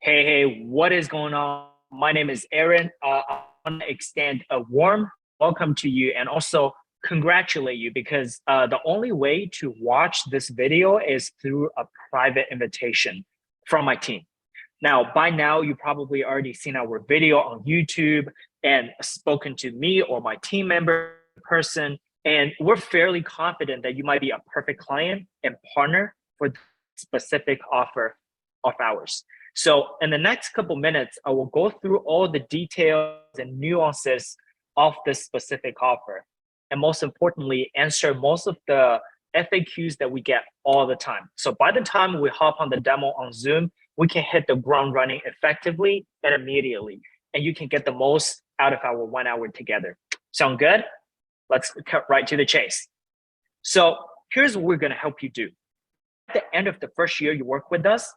Hey, what is going on? My name is Aaron. I want to extend a warm welcome to you and also congratulate you because the only way to watch this video is through a private invitation from my team. Now, by now, you probably already seen our video on YouTube and spoken to me or my team member in person. And we're fairly confident that you might be a perfect client and partner for the specific offer of ours. So in the next couple minutes, I will go through all the details and nuances of this specific offer. And most importantly, answer most of the FAQs that we get all the time. So by the time we hop on the demo on Zoom, we can hit the ground running effectively and immediately. And you can get the most out of our 1 hour together. Sound good? Let's cut right to the chase. So here's what we're going to help you do. At the end of the first year you work with us,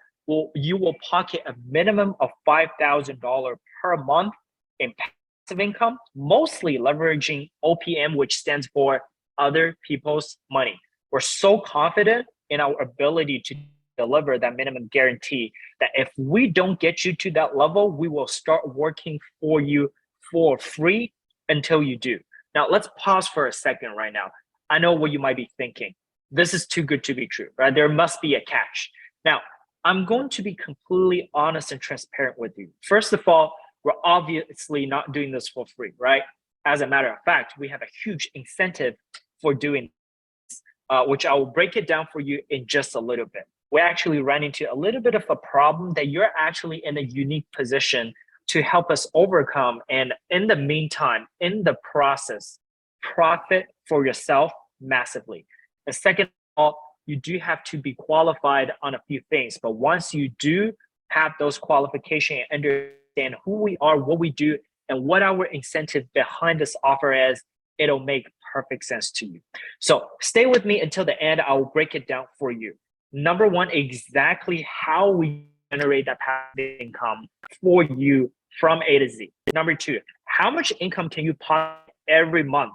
you will pocket a minimum of $5,000 per month in passive income, mostly leveraging OPM, which stands for other people's money. We're so confident in our ability to deliver that minimum guarantee that if we don't get you to that level, we will start working for you for free until you do. Now, let's pause for a second right now. I know what you might be thinking. This is too good to be true, right? There must be a catch. Now, I'm going to be completely honest and transparent with you. First of all, we're obviously not doing this for free, right? As a matter of fact, we have a huge incentive for doing this, which I will break it down for you in just a little bit. We actually ran into a little bit of a problem that you're actually in a unique position to help us overcome. And in the meantime, in the process, profit for yourself massively. And second of all, you do have to be qualified on a few things. But once you do have those qualifications and understand who we are, what we do, and what our incentive behind this offer is, it'll make perfect sense to you. So stay with me until the end. I will break it down for you. Number one, exactly how we generate that passive income for you from A to Z. Number two, how much income can you pocket every month?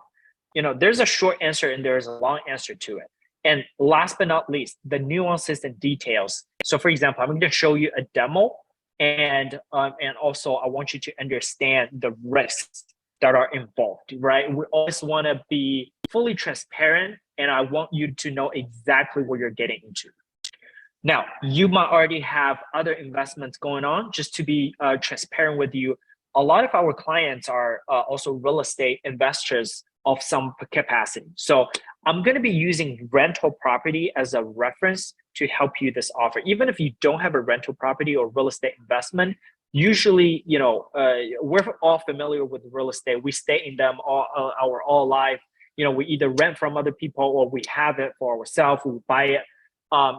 There's a short answer and there's a long answer to it. And last but not least, the nuances and details. So for example, I'm going to show you a demo and also I want you to understand the risks that are involved, right? We always want to be fully transparent and I want you to know exactly what you're getting into. Now, you might already have other investments going on. Just to be transparent with you, a lot of our clients are also real estate investors of some capacity. So I'm going to be using rental property as a reference to help you this offer. Even if you don't have a rental property or real estate investment, usually, we're all familiar with real estate. We stay in them our all life. We either rent from other people or we have it for ourselves. We buy it.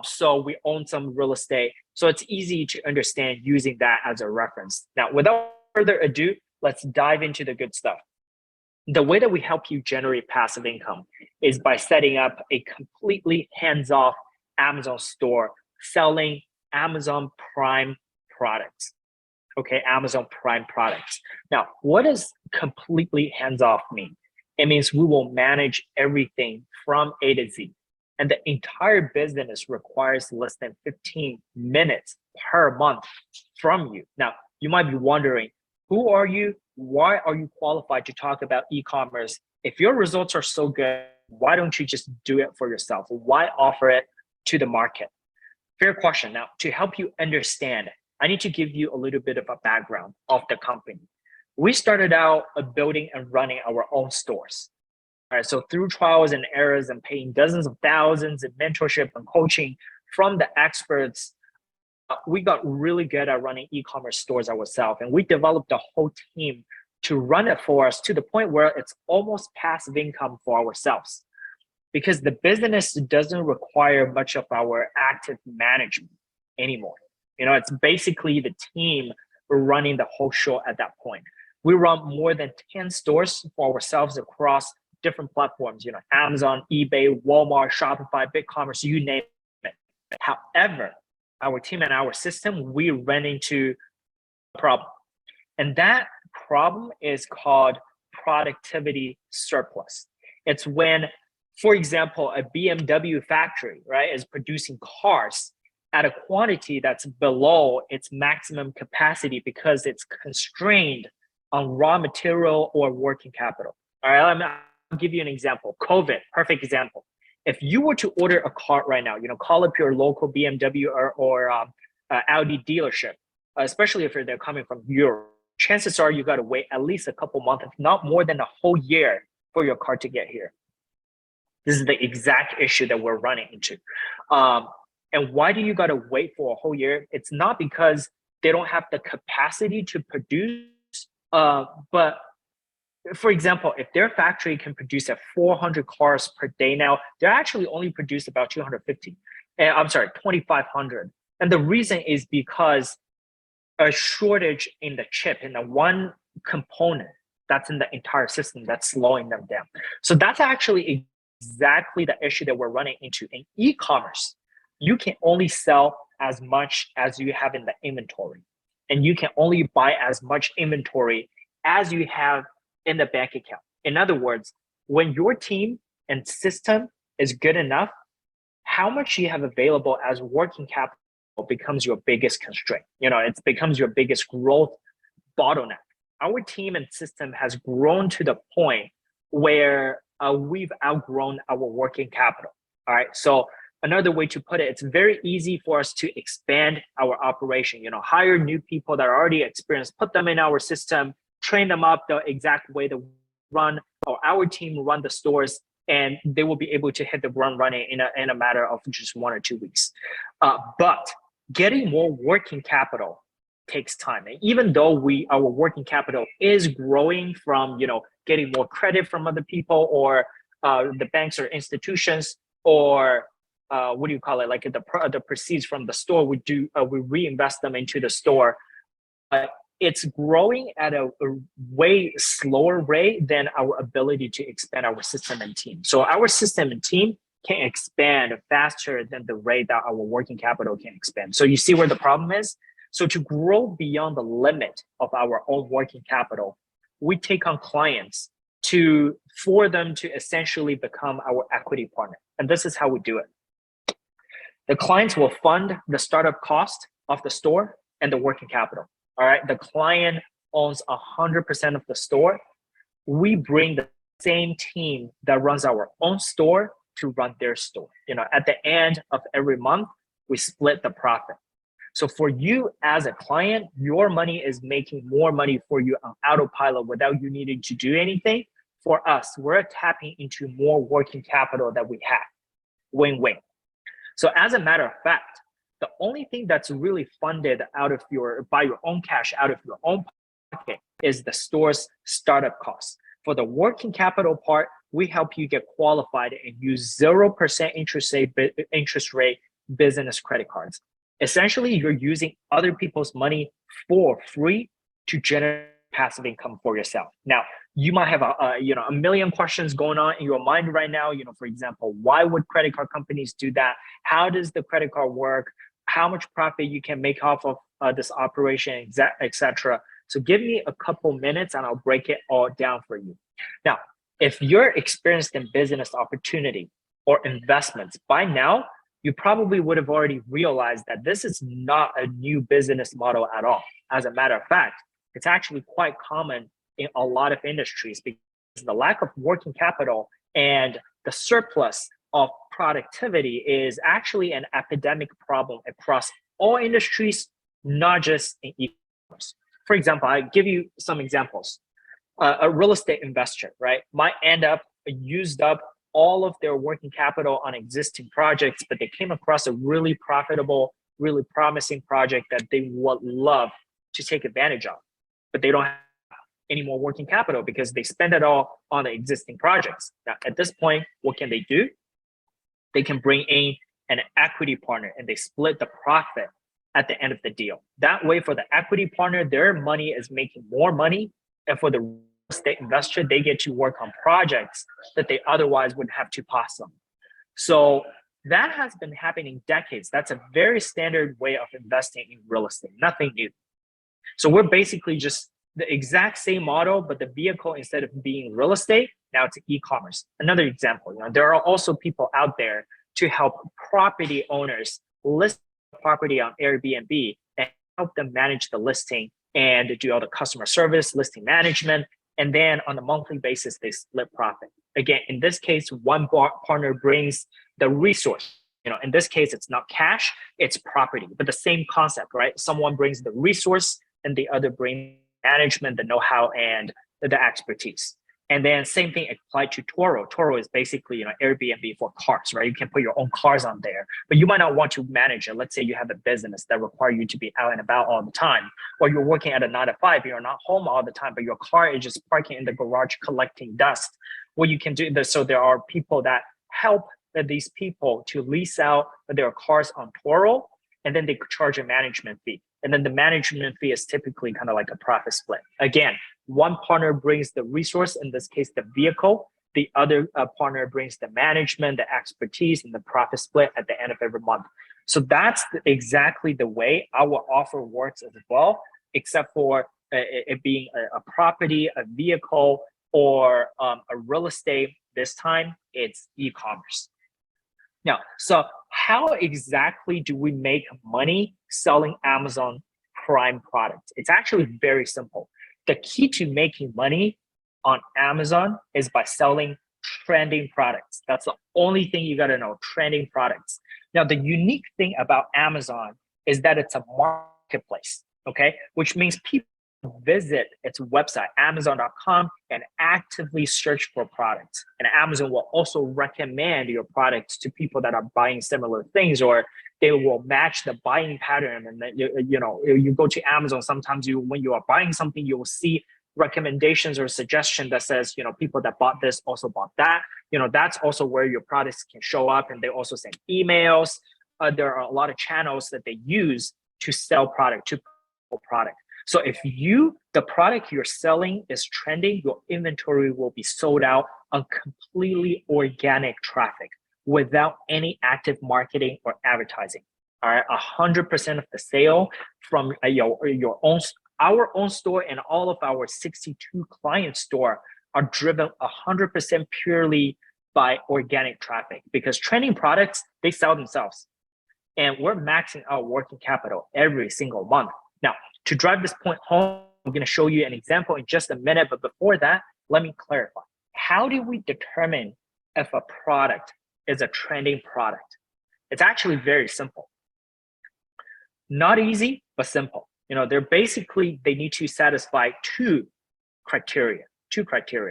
So we own some real estate. So it's easy to understand using that as a reference. Now, without further ado, let's dive into the good stuff. The way that we help you generate passive income is by setting up a completely hands-off Amazon store selling Amazon Prime products. Okay, Amazon Prime products. Now, what does completely hands-off mean? It means we will manage everything from A to Z. And the entire business requires less than 15 minutes per month from you. Now, you might be wondering, who are you? Why are you qualified to talk about e-commerce? If your results are so good, why don't you just do it for yourself? Why offer it to the market? Fair question. Now, to help you understand, I need to give you a little bit of a background of the company. We started out building and running our own stores. All right, so through trials and errors and paying dozens of thousands in mentorship and coaching from the experts, we got really good at running e-commerce stores ourselves. And we developed a whole team to run it for us to the point where it's almost passive income for ourselves. Because the business doesn't require much of our active management anymore. It's basically the team running the whole show at that point. We run more than 10 stores for ourselves across different platforms, Amazon, eBay, Walmart, Shopify, BigCommerce, you name it. However, our team and our system, we ran into a problem. And that problem is called productivity surplus. It's when, for example, a BMW factory, right, is producing cars at a quantity that's below its maximum capacity because it's constrained on raw material or working capital. All right, I'll give you an example. COVID, perfect example. If you were to order a car right now, call up your local BMW or Audi dealership, especially if they're coming from Europe, chances are you got to wait at least a couple months, if not more than a whole year, for your car to get here. This is the exact issue that we're running into. And why do you got to wait for a whole year? It's not because they don't have the capacity to produce, but for example, if their factory can produce at 400 cars per day now, they're actually only produce about 250. I'm sorry, 2,500. And the reason is because a shortage in the chip, in the one component that's in the entire system that's slowing them down. So that's actually exactly the issue that we're running into. In e-commerce, you can only sell as much as you have in the inventory. And you can only buy as much inventory as you have in the bank account. In other words, when your team and system is good enough, how much you have available as working capital becomes your biggest constraint. It becomes your biggest growth bottleneck. Our team and system has grown to the point where we've outgrown our working capital. All right. So another way to put it, it's very easy for us to expand our operation, hire new people that are already experienced, put them in our system, train them up the exact way to run, or our team run the stores, and they will be able to hit the ground running in a matter of just 1 or 2 weeks. But getting more working capital takes time. And even though our working capital is growing from, getting more credit from other people or the banks or institutions, or what do you call it? Like the proceeds from the store, we reinvest them into the store. It's growing at a way slower rate than our ability to expand our system and team. So our system and team can expand faster than the rate that our working capital can expand. So you see where the problem is? So to grow beyond the limit of our own working capital, we take on clients for them to essentially become our equity partner. And this is how we do it. The clients will fund the startup cost of the store and the working capital. All right. The client owns 100% of the store. We bring the same team that runs our own store to run their store. At the end of every month, we split the profit. So for you as a client, your money is making more money for you on autopilot without you needing to do anything. For us, we're tapping into more working capital that we have. Win-win. So as a matter of fact, the only thing that's really funded by your own cash out of your own pocket is the store's startup costs. For the working capital part, we help you get qualified and use 0% interest rate business credit cards. Essentially, you're using other people's money for free to generate passive income for yourself. Now, you might have a million questions going on in your mind right now. For example, why would credit card companies do that? How does the credit card work? How much profit you can make off of this operation, etc. So give me a couple minutes and I'll break it all down for you. Now, if you're experienced in business opportunity or investments, by now, you probably would have already realized that this is not a new business model at all. As a matter of fact, it's actually quite common in a lot of industries because the lack of working capital and the surplus of productivity is actually an epidemic problem across all industries, not just in e-commerce. For example, I give you some examples. A real estate investor, right, might end up used up all of their working capital on existing projects, but they came across a really profitable, really promising project that they would love to take advantage of, but they don't have any more working capital because they spend it all on the existing projects. Now, at this point, what can they do? They can bring in an equity partner and they split the profit at the end of the deal. That way, for the equity partner, their money is making more money. And for the real estate investor, they get to work on projects that they otherwise would have to pass on. So that has been happening decades. That's a very standard way of investing in real estate, nothing new. So we're basically just the exact same model, but the vehicle, instead of being real estate, now it's e-commerce. Another example, there are also people out there to help property owners list property on Airbnb and help them manage the listing and do all the customer service, listing management. And then on a monthly basis, they split profit. Again, in this case, one partner brings the resource. In this case, it's not cash, it's property, but the same concept, right? Someone brings the resource and the other brings management, the know-how, and the expertise. And then same thing applied to Turo. Turo is basically, Airbnb for cars, right? You can put your own cars on there, but you might not want to manage it. Let's say you have a business that requires you to be out and about all the time, or you're working at a 9 to 5, you're not home all the time, but your car is just parking in the garage collecting dust. Well, you can do this. So there are people that help these people to lease out their cars on Turo, and then they charge a management fee. And then the management fee is typically kind of like a profit split. Again, one partner brings the resource, in this case, the vehicle. The other partner brings the management, the expertise, and the profit split at the end of every month. So that's exactly the way our offer works as well, except for it being a property, a vehicle, or a real estate. This time, it's e-commerce. Now, so how exactly do we make money selling Amazon Prime products? It's actually very simple. The key to making money on Amazon is by selling trending products. That's the only thing you got to know, trending products. Now, the unique thing about Amazon is that it's a marketplace, okay? Which means people visit its website, Amazon.com, and actively search for products. And Amazon will also recommend your products to people that are buying similar things, or they will match the buying pattern. And then, you go to Amazon, sometimes when you are buying something, you will see recommendations or suggestion that says, people that bought this also bought that. That's also where your products can show up, and they also send emails. There are a lot of channels that they use to sell product, to promote product. So if the product you're selling is trending, your inventory will be sold out on completely organic traffic without any active marketing or advertising. All right, 100% of the sale from our own store and all of our 62 client store are driven 100% purely by organic traffic, because trending products, they sell themselves. And we're maxing out working capital every single month. Now, to drive this point home, I'm going to show you an example in just a minute. But before that, let me clarify. How do we determine if a product is a trending product? It's actually very simple. Not easy, but simple. They need to satisfy two criteria.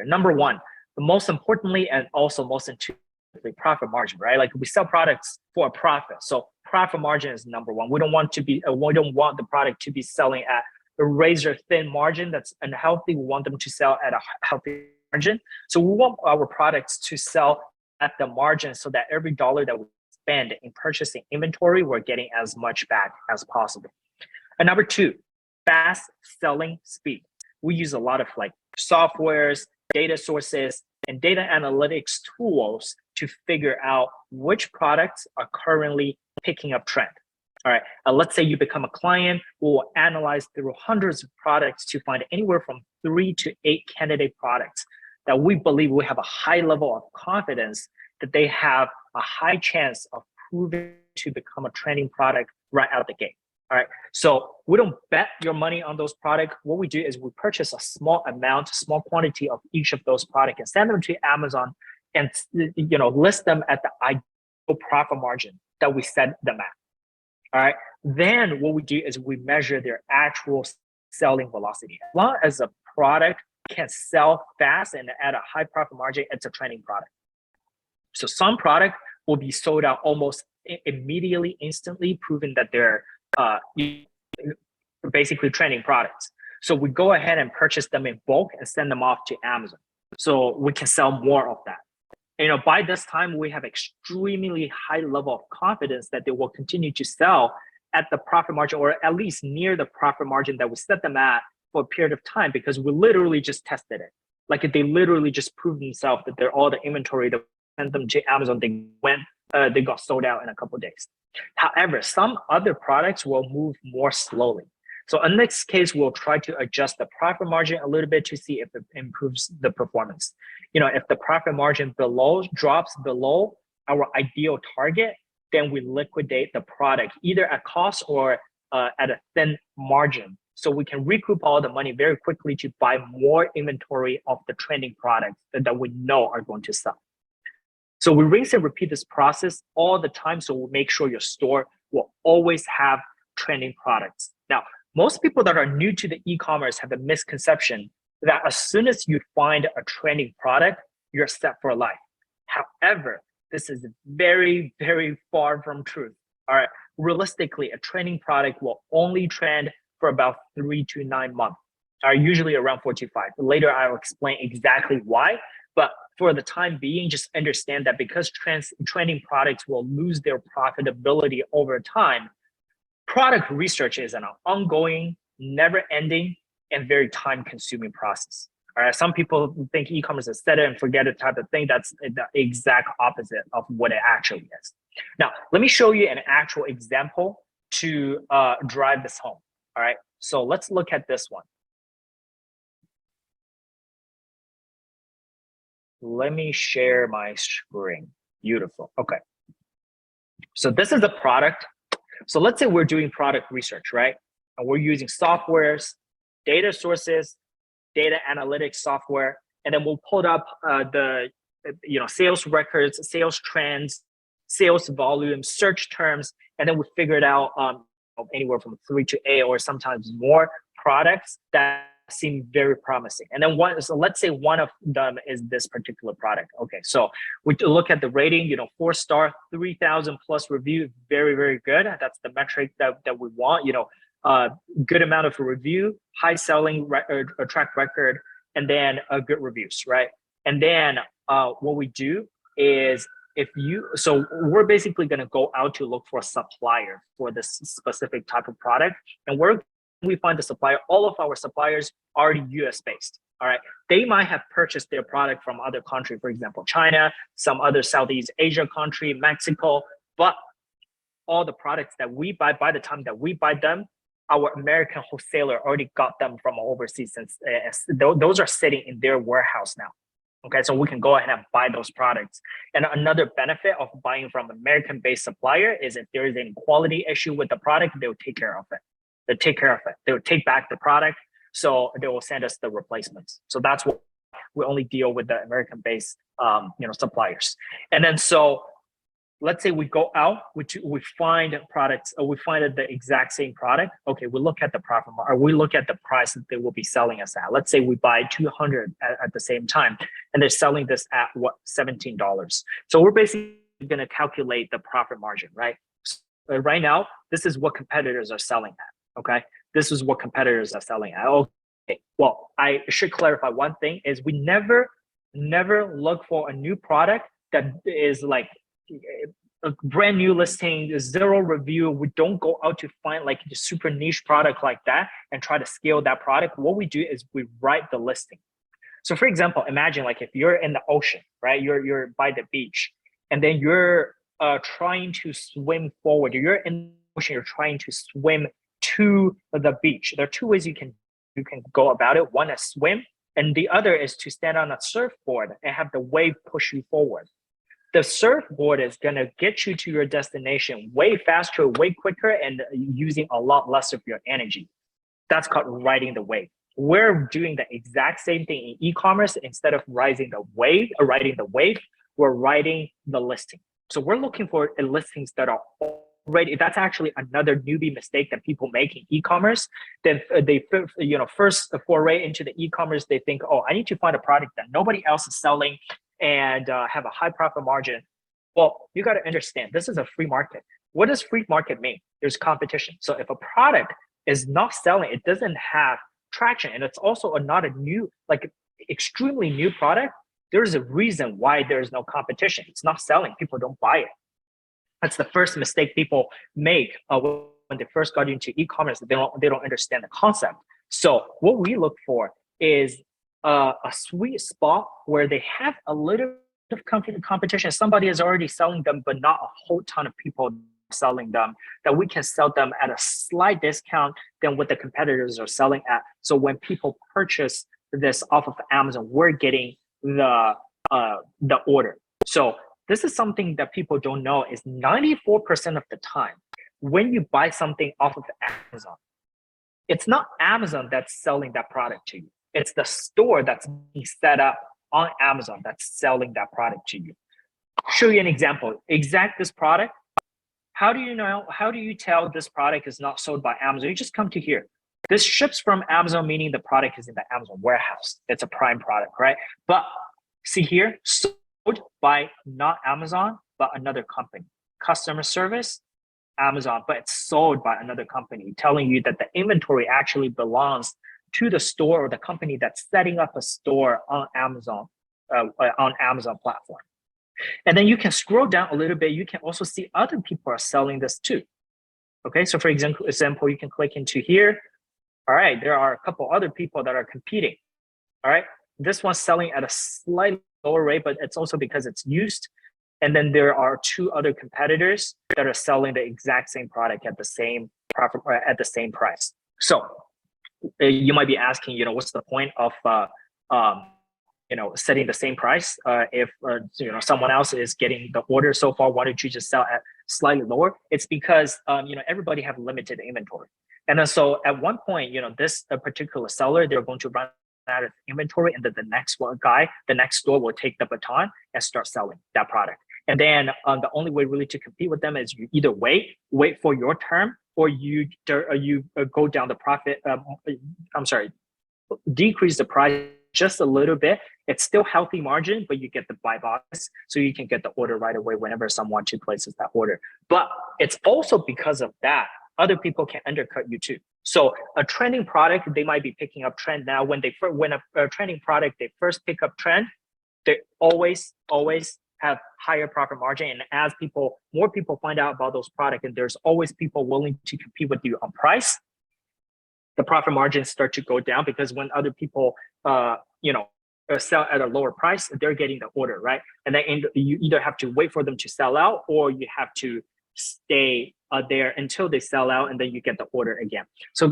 Number one, the most importantly, and also most intuitively, profit margin, right? Like, we sell products for a profit. So profit margin is number one. We don't want the product to be selling at a razor thin margin that's unhealthy. We want them to sell at a healthy margin. So we want our products to sell at the margin, so that every dollar that we spend in purchasing inventory, we're getting as much back as possible. And number two, fast selling speed. We use a lot of softwares, data sources, and data analytics tools to figure out which products are currently picking up trend. All right, let's say you become a client. We'll analyze through hundreds of products to find anywhere from 3 to 8 candidate products that we believe we have a high level of confidence that they have a high chance of proving to become a trending product right out the gate. All right, so we don't bet your money on those products. What we do is we purchase a small quantity of each of those products and send them to Amazon, and list them at the ideal profit margin that we set them at. All right, then what we do is we measure their actual selling velocity. As long as a product can sell fast and at a high profit margin, it's a trending product. So some product will be sold out almost immediately, instantly, proving that they're basically trending products. So we go ahead and purchase them in bulk and send them off to Amazon, so we can sell more of that. By this time, we have extremely high level of confidence that they will continue to sell at the profit margin, or at least near the profit margin that we set them at for a period of time, because we literally just tested it. Like, they literally just proved themselves that they're all the inventory that sent them to Amazon, they got sold out in a couple of days. However, some other products will move more slowly. So in this case, we'll try to adjust the profit margin a little bit to see if it improves the performance. If the profit margin drops below our ideal target, then we liquidate the product either at cost or at a thin margin. So we can recoup all the money very quickly to buy more inventory of the trending products that we know are going to sell. So we rinse and repeat this process all the time. So we'll make sure your store will always have trending products. Now, most people that are new to the e-commerce have a misconception that as soon as you find a trending product, you're set for life. However, this is very, very far from truth. All right. Realistically, a trending product will only trend for about 3 to 9 months, are usually around 4 to 5. Later, I'll explain exactly why. But for the time being, just understand that because trending products will lose their profitability over time, product research is an ongoing, never-ending, and very time-consuming process. All right, some people think e-commerce is set it and forget it type of thing. That's the exact opposite of what it actually is. Now, let me show you an actual example to drive this home. All right, so let's look at this one. Let me share my screen. Beautiful. Okay. So this is a product. So let's say we're doing product research, right? And we're using softwares, data sources, data analytics software, and then we'll pull up the sales records, sales trends, sales volume, search terms, and then we figured out anywhere from 3 to 8 or sometimes more products that seem very promising. And then so let's say one of them is this particular product. Okay, so we look at the rating, 4-star, 3,000 plus review, very, very good. That's the metric that we want, good amount of review, high selling track record, and then good reviews, right? And then what we do is so we're basically going to go out to look for a supplier for this specific type of product. And we find the supplier, all of our suppliers are US based. All right. They might have purchased their product from other country, for example, China, some other Southeast Asia country, Mexico, but all the products that we buy, by the time that we buy them, our American wholesaler already got them from overseas, since those are sitting in their warehouse now. Okay, so we can go ahead and buy those products. And another benefit of buying from American-based supplier is if there is any quality issue with the product, they'll take care of it. They'll take care of it. They'll take back the product, so they will send us the replacements. So that's what we only deal with the American-based, suppliers. And then so let's say we go out, we find products, or we find the exact same product. Okay, we look at the profit, or we look at the price that they will be selling us at. Let's say we buy 200 at the same time, and they're selling this at what, $17. So we're basically going to calculate the profit margin, right? So right now, this is what competitors are selling at. Okay, this is what competitors are selling at. Okay, well, I should clarify one thing: is we never look for a new product that is like a brand new listing, zero review. We don't go out to find like a super niche product like that and try to scale that product. What we do is we write the listing. So for example, imagine like if you're in the ocean, right? You're by the beach, and then you're trying to swim forward. You're in the ocean, you're trying to swim to the beach. There are two ways you can go about it. One is swim, and the other is to stand on a surfboard and have the wave push you forward. The surfboard is going to get you to your destination way faster, way quicker, and using a lot less of your energy. That's called riding the wave. We're doing the exact same thing in e-commerce. Instead of riding the wave, we're riding the listing. So we're looking for listings that are already. That's actually another newbie mistake that people make in e-commerce. Then they first foray into the e-commerce, they think, oh, I need to find a product that nobody else is selling and have a high profit margin. Well, you got to understand, this is a free market. What does free market mean? There's competition. So if a product is not selling, it doesn't have traction, and it's also not a new, like extremely new product, there's a reason why there's no competition. It's not selling. People don't buy it. That's the first mistake people make when they first got into e-commerce. They don't understand the concept. So what we look for is a sweet spot where they have a little bit of competition. Somebody is already selling them, but not a whole ton of people selling them, that we can sell them at a slight discount than what the competitors are selling at. So when people purchase this off of Amazon, we're getting the order. So this is something that people don't know is 94% of the time when you buy something off of Amazon, it's not Amazon that's selling that product to you. It's the store that's being set up on Amazon that's selling that product to you. Show you an example. Exact this product. How do you know? How do you tell this product is not sold by Amazon? You just come to here. This ships from Amazon, meaning the product is in the Amazon warehouse. It's a Prime product, right? But see here, sold by not Amazon, but another company. Customer service, Amazon, but it's sold by another company, telling you that the inventory actually belongs to the store or the company that's setting up a store on Amazon platform. And then you can scroll down a little bit. You can also see other people are selling this too. Okay, so for example, you can click into here. All right, there are a couple other people that are competing. All right, this one's selling at a slightly lower rate, but it's also because it's used. And then there are two other competitors that are selling the exact same product at the same profit at the same price. So you might be asking, what's the point of setting the same price if someone else is getting the order so far? Why don't you just sell at slightly lower? It's because everybody have limited inventory, and then so at one point, this particular seller, they're going to run out of inventory, and then the next store will take the baton and start selling that product. And then the only way really to compete with them is you either wait for your term, or you go down the profit. Decrease the price just a little bit. It's still healthy margin, but you get the buy box, so you can get the order right away whenever someone places that order. But it's also because of that, other people can undercut you too. So a trending product, they might be picking up trend now. When a trending product, they first pick up trend, they always have higher profit margin. And as more people find out about those products, and there's always people willing to compete with you on price, the profit margins start to go down, because when other people, sell at a lower price, they're getting the order, right? And then you either have to wait for them to sell out, or you have to stay there until they sell out, and then you get the order again. So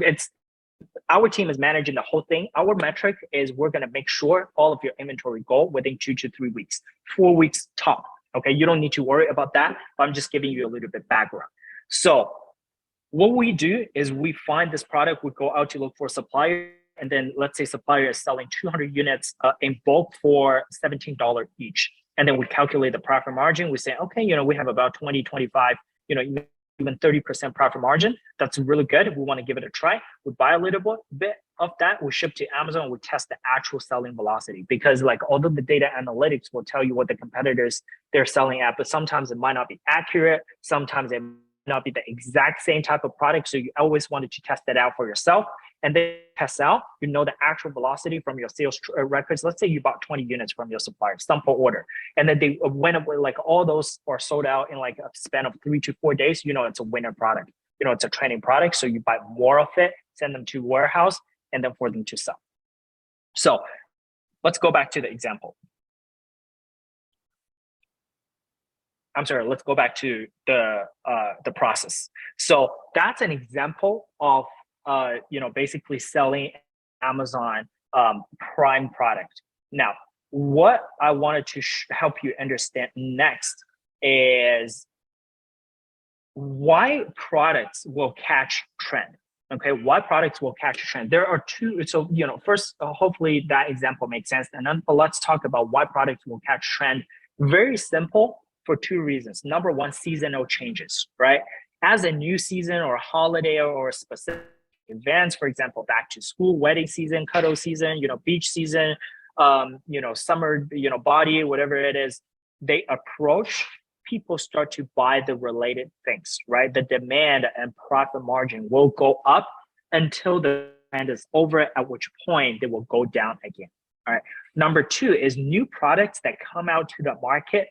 our team is managing the whole thing. Our metric is we're going to make sure all of your inventory go within 2 to 3 weeks, 4 weeks top. Okay, you don't need to worry about that, but I'm just giving you a little bit background. So what we do is we find this product, we go out to look for a supplier, and then let's say supplier is selling 200 units in bulk for $17 each. And then we calculate the profit margin. We say, okay, we have about 20, 25, even 30% profit margin. That's really good. We want to give it a try. We buy a little bit of that. We ship to Amazon. We test the actual selling velocity, because although the data analytics will tell you what the competitors they're selling at, but sometimes it might not be accurate. Sometimes it might not be the exact same type of product. So you always wanted to test that out for yourself. And then test out, the actual velocity from your sales records. Let's say you bought 20 units from your supplier, sample order, and then they went up with all those are sold out in a span of 3 to 4 days. It's a winner product. It's a trending product. So you buy more of it, send them to warehouse, and then for them to sell. So let's go back to the example. I'm sorry, let's go back to the process. So that's an example of basically selling Amazon Prime product. Now, what I wanted to help you understand next is why products will catch trend. Okay, why products will catch trend? There are two. So first, hopefully that example makes sense, and then let's talk about why products will catch trend. Very simple, for two reasons. Number one, seasonal changes, right? As a new season or holiday or specific events, for example, back to school, wedding season, cuddle season, beach season, summer, body, whatever it is, they approach, people start to buy the related things, right? The demand and profit margin will go up until the demand is over, at which point they will go down again. All right. Number two is new products that come out to the market.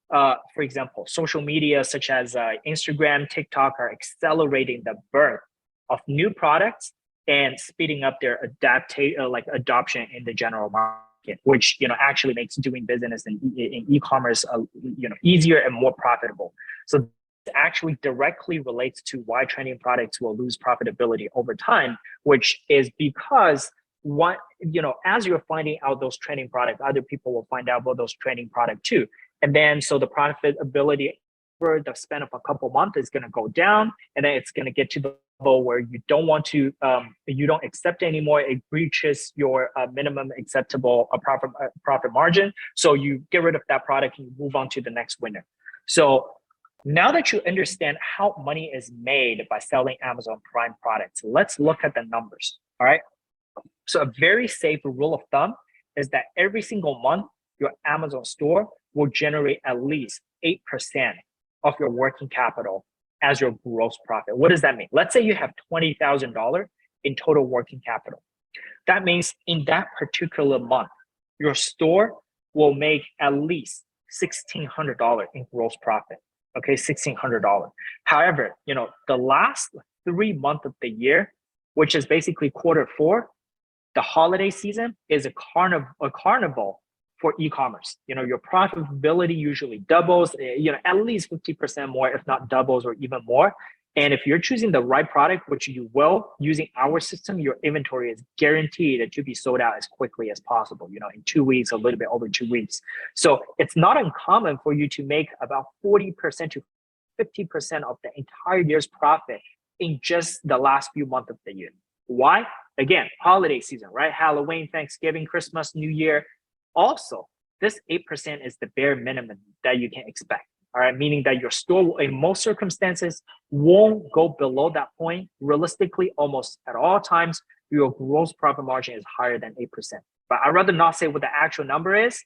For example, social media such as Instagram, TikTok are accelerating the birth of new products and speeding up their adoption in the general market, which actually makes doing business in e-commerce easier and more profitable. So it actually directly relates to why trending products will lose profitability over time, which is because as you're finding out those trending products, other people will find out about those trending products too. And then so the profitability over the span of a couple months is going to go down, and then it's going to get to the level where you don't want to, you don't accept anymore. It breaches your minimum acceptable profit margin. So you get rid of that product and you move on to the next winner. So now that you understand how money is made by selling Amazon Prime products, let's look at the numbers. All right. So a very safe rule of thumb is that every single month, your Amazon store will generate at least 8% of your working capital as your gross profit. What does that mean? Let's say you have $20,000 in total working capital. That means in that particular month, your store will make at least $1,600 in gross profit. Okay, $1,600. However, the last 3 months of the year, which is basically Q4, the holiday season is a carnival for e-commerce. Your profitability usually doubles, at least 50% more, if not doubles or even more. And if you're choosing the right product, which you will, using our system, your inventory is guaranteed to be sold out as quickly as possible, in 2 weeks, a little bit over 2 weeks. So it's not uncommon for you to make about 40% to 50% of the entire year's profit in just the last few months of the year. Why? Again, holiday season, right? Halloween, Thanksgiving, Christmas, New Year. Also, this 8% is the bare minimum that you can expect. All right, meaning that your store, in most circumstances, won't go below that point. Realistically, almost at all times, your gross profit margin is higher than 8%. But I'd rather not say what the actual number is,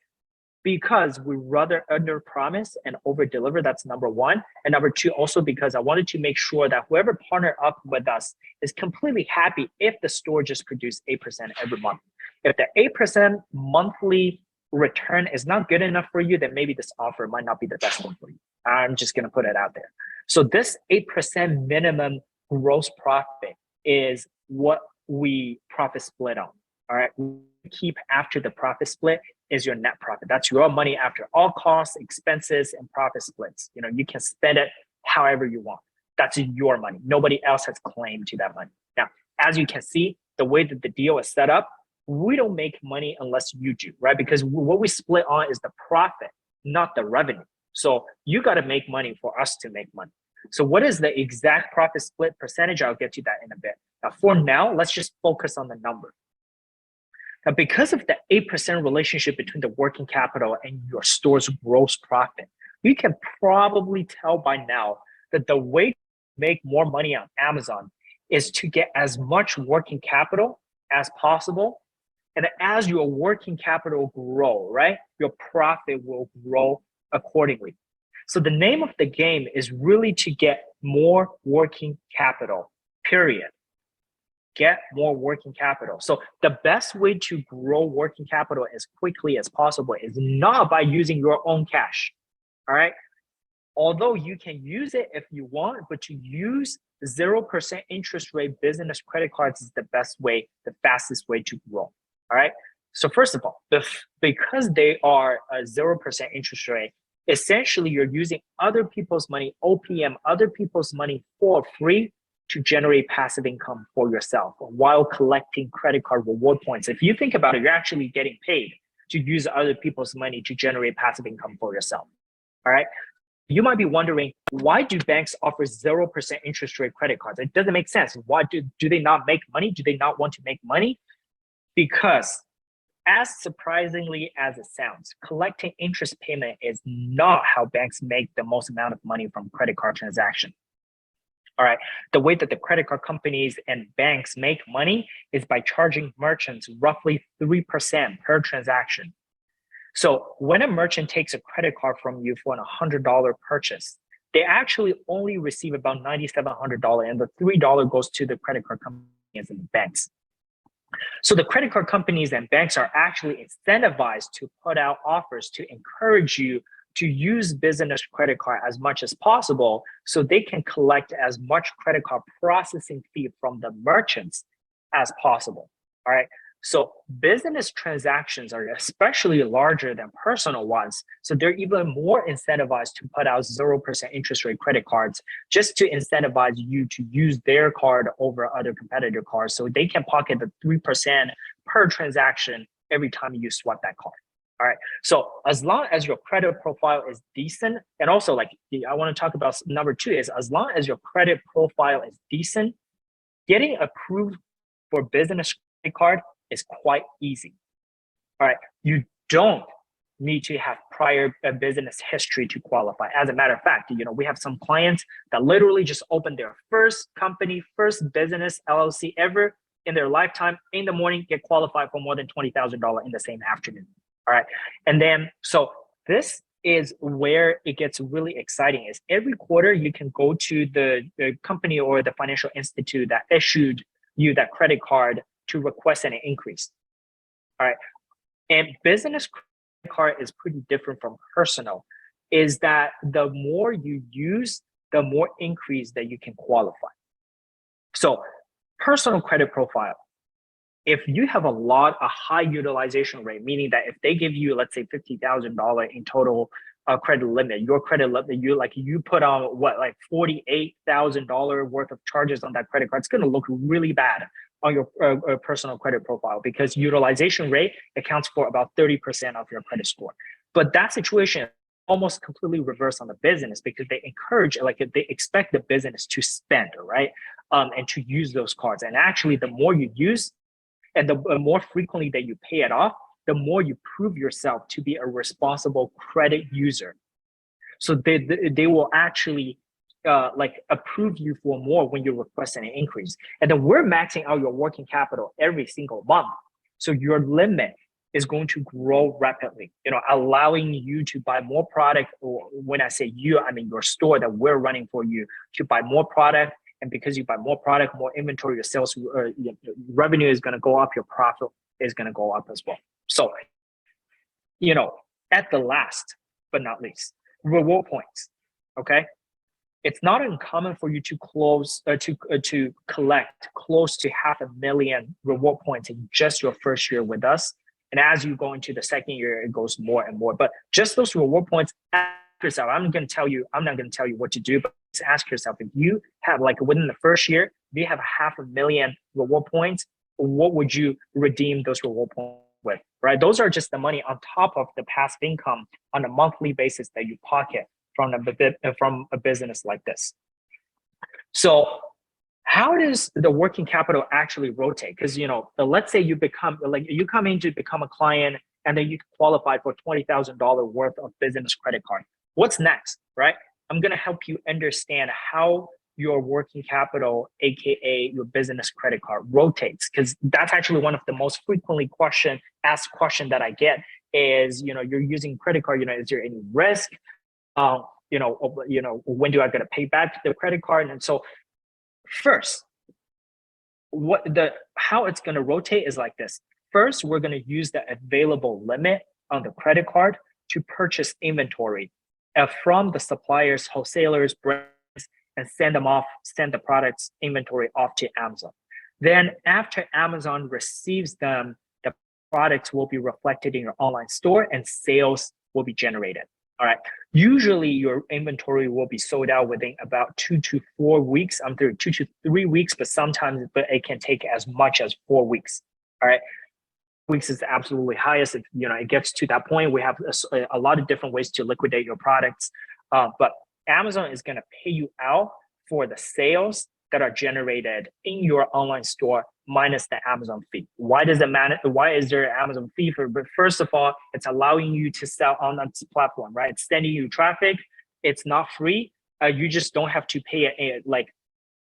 because we rather under promise and over deliver. That's number one. And number two, also because I wanted to make sure that whoever partnered up with us is completely happy if the store just produced 8% every month. If the 8% monthly return is not good enough for you, then maybe this offer might not be the best one for you. I'm just going to put it out there. So this 8% minimum gross profit is what we profit split on. All right. We keep after the profit split is your net profit. That's your money after all costs, expenses, and profit splits. You can spend it however you want. That's your money. Nobody else has claim to that money. Now, as you can see, the way that the deal is set up, we don't make money unless you do, right? Because what we split on is the profit, not the revenue. So you got to make money for us to make money. So what is the exact profit split percentage? I'll get to that in a bit. Now, for now, let's just focus on the number. Now, because of the 8% relationship between the working capital and your store's gross profit, you can probably tell by now that the way to make more money on Amazon is to get as much working capital as possible. And as your working capital grow, right, your profit will grow accordingly. So the name of the game is really to get more working capital, period. Get more working capital. So the best way to grow working capital as quickly as possible is not by using your own cash, all right? Although you can use it if you want, but to use 0% interest rate business credit cards is the best way, the fastest way to grow. All right. So first of all, because they are a 0% interest rate, essentially you're using other people's money, OPM, other people's money for free to generate passive income for yourself while collecting credit card reward points. If you think about it, you're actually getting paid to use other people's money to generate passive income for yourself. All right. You might be wondering, why do banks offer 0% interest rate credit cards? It doesn't make sense. Why do they not make money? Do they not want to make money? Because as surprisingly as it sounds, collecting interest payment is not how banks make the most amount of money from credit card transactions. All right. The way that the credit card companies and banks make money is by charging merchants roughly 3% per transaction. So when a merchant takes a credit card from you for a $100 purchase, they actually only receive about $9,700, and the $3 goes to the credit card companies and the banks. So the credit card companies and banks are actually incentivized to put out offers to encourage you to use business credit card as much as possible so they can collect as much credit card processing fee from the merchants as possible. All right. So business transactions are especially larger than personal ones. So they're even more incentivized to put out 0% interest rate credit cards just to incentivize you to use their card over other competitor cards so they can pocket the 3% per transaction every time you swap that card. All right. So as long as your credit profile is decent, and also like I want to talk about number two is as long as your credit profile is decent, getting approved for business credit card is quite easy. All right. You don't need to have prior business history to qualify. As a matter of fact, we have some clients that literally just opened their first company, first business LLC ever in their lifetime in the morning, get qualified for more than $20,000 in the same afternoon. All right. And then, so this is where it gets really exciting is every quarter you can go to the company or the financial institute that issued you that credit card to request an increase. All right. And business credit card is pretty different from personal, is that the more you use, the more increase that you can qualify. So personal credit profile, if you have a high utilization rate, meaning that if they give you, let's say $50,000 in total credit limit, your credit limit, you put on like $48,000 worth of charges on that credit card, it's going to look really bad on your personal credit profile because utilization rate accounts for about 30% of your credit score. But that situation almost completely reverse on the business because they encourage, like they expect the business to spend, right? And to use those cards. And actually, the more you use and the more frequently that you pay it off, the more you prove yourself to be a responsible credit user. So they will actually like approve you for more when you request an increase. And then we're maxing out your working capital every single month. So your limit is going to grow rapidly, allowing you to buy more product. Or when I say you, I mean your store that we're running for you to buy more product. And because you buy more product, more inventory, your sales revenue is going to go up, your profit is going to go up as well. So, at the last but not least, reward points. Okay. It's not uncommon for you to collect close to 500,000 reward points in just your first year with us. And as you go into the second year, it goes more and more. But just those reward points, ask yourself, I'm not going to tell you what to do, but just ask yourself, if you have like within the first year, if you have 500,000 reward points, what would you redeem those reward points with, right? Those are just the money on top of the passive income on a monthly basis that you pocket from a business like this. So how does the working capital actually rotate? Because, let's say you come in to become a client and then you qualify for $20,000 worth of business credit card. What's next, right? I'm going to help you understand how your working capital, AKA your business credit card, rotates. Because that's actually one of the most frequently asked question that I get is, you're using credit card, is there any risk? When do I get to pay back the credit card? And so first, how it's going to rotate is like this. First, we're going to use the available limit on the credit card to purchase inventory from the suppliers, wholesalers, brands, and send the products inventory off to Amazon. Then after Amazon receives them, the products will be reflected in your online store and sales will be generated. All right. Usually your inventory will be sold out within about 2 to 4 weeks. I'm through 2 to 3 weeks, but sometimes it can take as much as 4 weeks. All right. Weeks is the absolutely highest. If it gets to that point, we have a lot of different ways to liquidate your products. But Amazon is going to pay you out for the sales that are generated in your online store minus the Amazon fee. Why does it matter? Why is there an Amazon fee for? But first of all, it's allowing you to sell on that platform, right? It's sending you traffic. It's not free. You just don't have to pay it like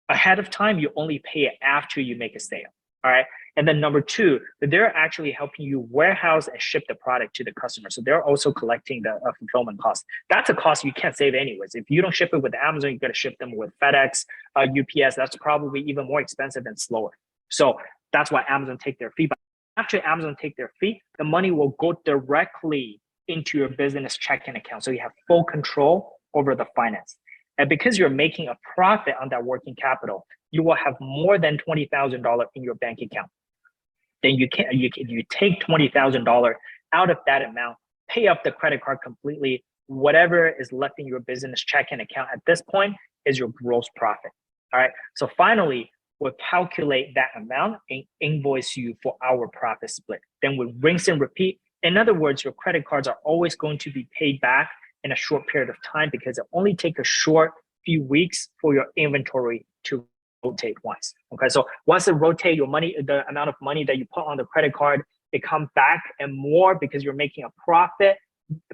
ahead of time. You only pay it after you make a sale. All right. And then number two, they're actually helping you warehouse and ship the product to the customer. So they're also collecting the fulfillment cost. That's a cost you can't save anyways. If you don't ship it with Amazon, you got to ship them with FedEx, UPS. That's probably even more expensive and slower. So that's why Amazon take their fee. But after Amazon take their fee, the money will go directly into your business checking account. So you have full control over the finance. And because you're making a profit on that working capital, you will have more than $20,000 in your bank account. Then you take $20,000 out of that amount, pay off the credit card completely. Whatever is left in your business checking account at this point is your gross profit. All right. So finally, we'll calculate that amount and invoice you for our profit split. Then we rinse and repeat In other words, your credit cards are always going to be paid back in a short period of time because it only takes a short few weeks for your inventory to rotate once. Okay, so once it rotate your money, the amount of money that you put on the credit card, it comes back and more because you're making a profit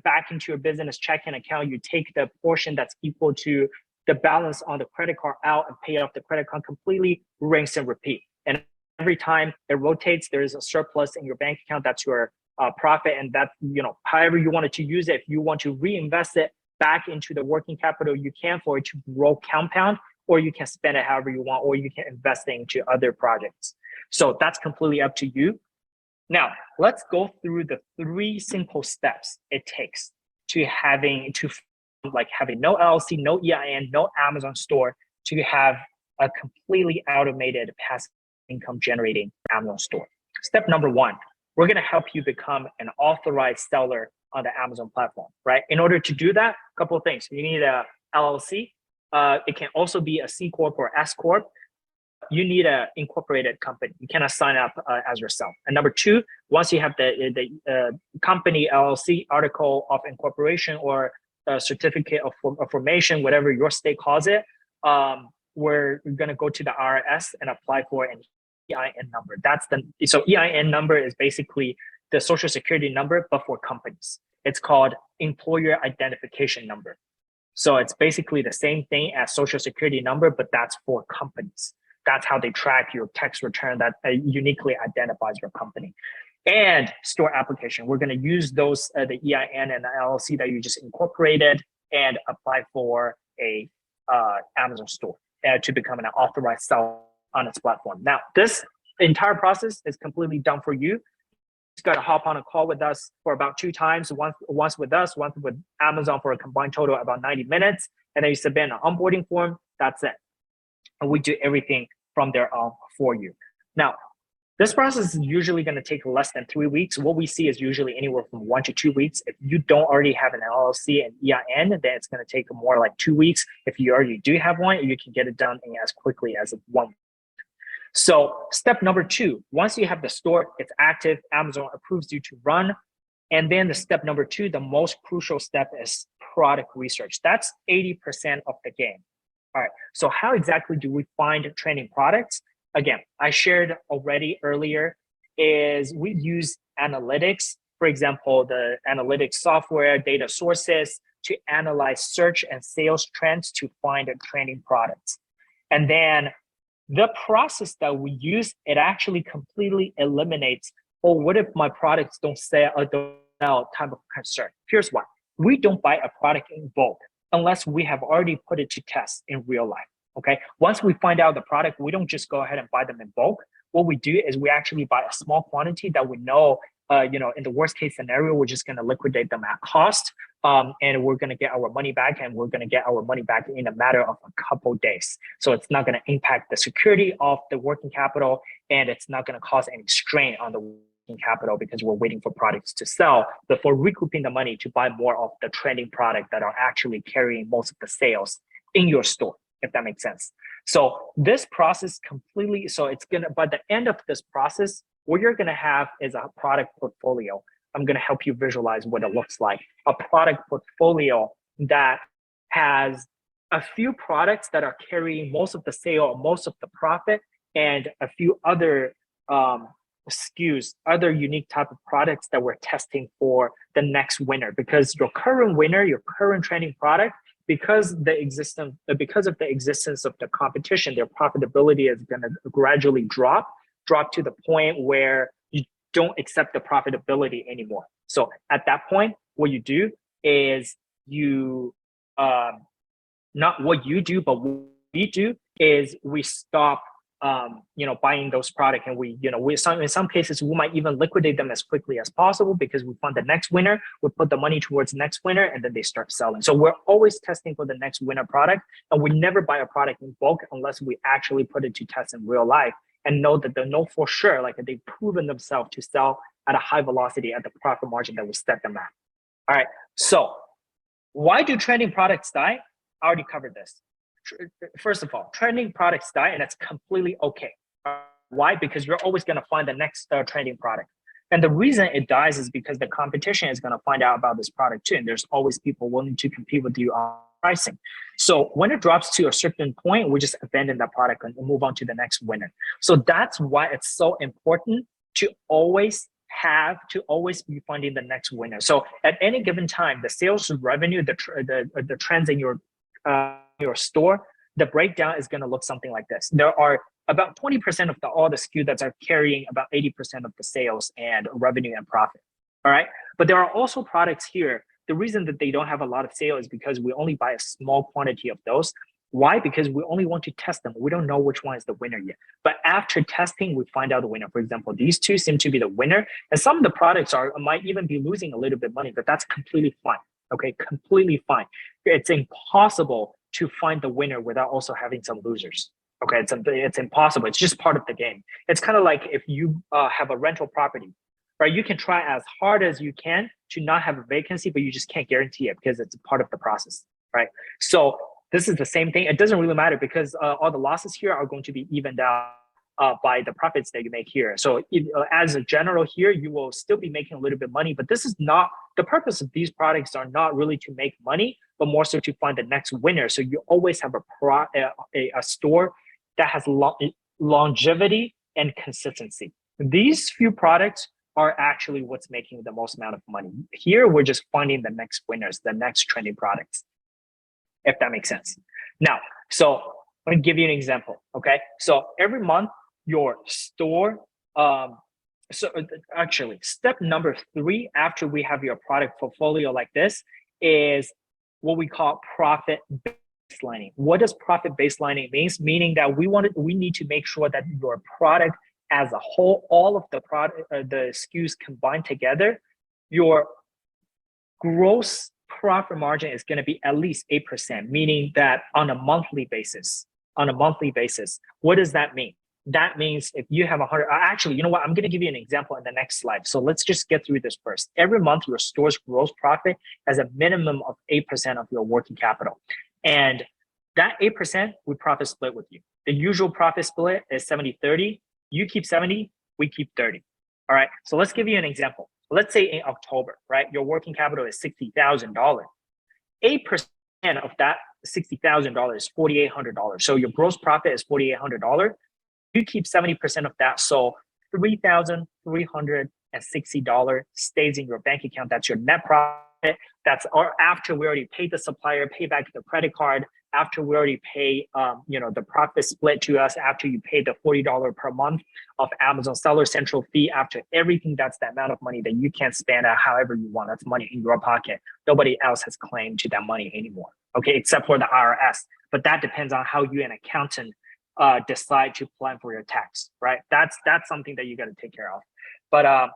back into your business checking account. You take the portion that's equal to the balance on the credit card out and pay off the credit card completely, rinse and repeat. And every time it rotates, there's a surplus in your bank account. That's your profit, and that, you know, however you wanted to use it. If you want to reinvest it back into the working capital, you can, for it to grow compound, or you can spend it however you want, or you can invest it into other projects. So that's completely up to you. Now, let's go through the 3 simple steps it takes to having no LLC, no EIN, no Amazon store, to have a completely automated passive income generating Amazon store. Step number 1, we're going to help you become an authorized seller on the Amazon platform, right? In order to do that, a couple of things. You need a LLC. It can also be a C Corp or S Corp. You need an incorporated company. You cannot sign up as yourself. And number 2, once you have the company, LLC, article of incorporation, or certificate of formation, whatever your state calls it, we're going to go to the IRS and apply for an EIN number. So EIN number is basically the social security number, but for companies. It's called employer identification number. So it's basically the same thing as social security number, but that's for companies. That's how they track your tax return that uniquely identifies your company. And store application. We're going to use those, the EIN and the LLC that you just incorporated, and apply for a Amazon store to become an authorized seller on its platform. Now, this entire process is completely done for you. You just got to hop on a call with us for about 2 times, once with us, once with Amazon, for a combined total of about 90 minutes. And then you submit an onboarding form. That's it. And we do everything from there on for you. Now, this process is usually going to take less than 3 weeks. What we see is usually anywhere from 1 to 2 weeks. If you don't already have an LLC and EIN, then it's going to take more like 2 weeks. If you already do have one, you can get it done in as quickly as 1 week. So step number 2, once you have the store, it's active, Amazon approves you to run. And then the step number 2, the most crucial step, is product research. That's 80% of the game. All right, so how exactly do we find trending products? Again, I shared already earlier, is we use analytics, for example, the analytics software, data sources, to analyze search and sales trends to find trending products. And then the process that we use, it actually completely eliminates, oh, what if my products don't sell or don't sell type of concern. Here's why. We don't buy a product in bulk unless we have already put it to test in real life. Okay. Once we find out the product, we don't just go ahead and buy them in bulk. What we do is we actually buy a small quantity that we know, in the worst case scenario, we're just going to liquidate them at cost. And we're going to get our money back, and we're going to get our money back in a matter of a couple of days. So it's not going to impact the security of the working capital, and it's not going to cause any strain on the working capital because we're waiting for products to sell before recouping the money to buy more of the trending product that are actually carrying most of the sales in your store, if that makes sense. So this process completely, so it's going to, by the end of this process, what you're going to have is a product portfolio. I'm going to help you visualize what it looks like. A product portfolio that has a few products that are carrying most of the sale, most of the profit, and a few other SKUs, other unique type of products that we're testing for the next winner. Because your current winner, your current trending product, because of the existence of the competition, their profitability is going to gradually drop to the point where you don't accept the profitability anymore. So at that point, what you do is you, not what you do, but what we do is we stop, buying those products, and in some cases, we might even liquidate them as quickly as possible because we find the next winner, we put the money towards the next winner, and then they start selling. So we're always testing for the next winner product, and we never buy a product in bulk unless we actually put it to test in real life and know that they know for sure, like they've proven themselves to sell at a high velocity at the profit margin that we set them at. All right, so why do trending products die? I already covered this. First of all, trending products die, and it's completely okay. Why? Because you're always going to find the next trending product. And the reason it dies is because the competition is going to find out about this product too. And there's always people willing to compete with you on pricing. So when it drops to a certain point, we just abandon that product and move on to the next winner. So that's why it's so important to always be finding the next winner. So at any given time, the sales revenue, the trends in your store, the breakdown is going to look something like this. There are about 20% of all the SKU that are carrying about 80% of the sales and revenue and profit. All right. But there are also products here. The reason that they don't have a lot of sale is because we only buy a small quantity of those. Why? Because we only want to test them. We don't know which one is the winner yet. But after testing, we find out the winner. For example, these two seem to be the winner. And some of the products might even be losing a little bit of money, but that's completely fine. Okay, completely fine. It's impossible to find the winner without also having some losers. Okay, it's impossible. It's just part of the game. It's kind of like if you have a rental property, right? You can try as hard as you can to not have a vacancy, but you just can't guarantee it because it's a part of the process, right? So this is the same thing. It doesn't really matter because all the losses here are going to be evened out by the profits that you make here. So as a general here, you will still be making a little bit of money, but this is not, the purpose of these products are not really to make money, but more so to find the next winner. So you always have a store that has longevity and consistency. These few products are actually what's making the most amount of money. Here, we're just finding the next winners, the next trending products, if that makes sense. Now, so let me give you an example, okay? So every month, your store, actually, step number 3 after we have your product portfolio like this is what we call profit baselining. What does profit baselining means? Meaning that we need to make sure that your product as a whole, all of the the SKUs combined together, your gross profit margin is going to be at least 8%, meaning that on a monthly basis. What does that mean? That means if you have 100, actually, you know what? I'm going to give you an example in the next slide. So let's just get through this first. Every month, your store's gross profit has a minimum of 8% of your working capital. And that 8%, we profit split with you. The usual profit split is 70-30. You keep 70, we keep 30. All right. So let's give you an example. Let's say in October, right? Your working capital is $60,000. 8% of that $60,000 is $4,800. So your gross profit is $4,800. You keep 70% of that. So $3,360 stays in your bank account. That's your net profit. That's after we already paid the supplier, pay back the credit card, after we already pay the profit split to us, after you pay the $40 per month of Amazon Seller Central fee, after everything, that's the amount of money that you can spend at however you want. That's money in your pocket. Nobody else has claim to that money anymore, okay, except for the IRS. But that depends on how you, an accountant, decide to plan for your tax, right? That's something that you got to take care of. But I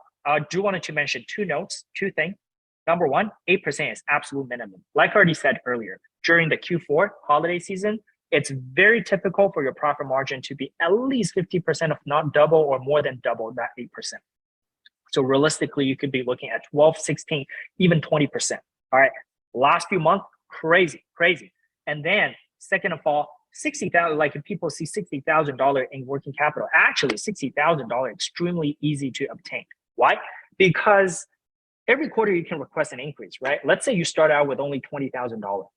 do wanted to mention two things. Number one, 8% is absolute minimum. Like I already said earlier, during the Q4 holiday season, it's very typical for your profit margin to be at least 50%, if not double or more than double that 8%. So realistically, you could be looking at 12, 16, even 20%. All right. Last few months, crazy. And then second of all, 60,000, like if people see $60,000 in working capital, actually $60,000 extremely easy to obtain. Why? Because every quarter you can request an increase, right? Let's say you start out with only $20,000.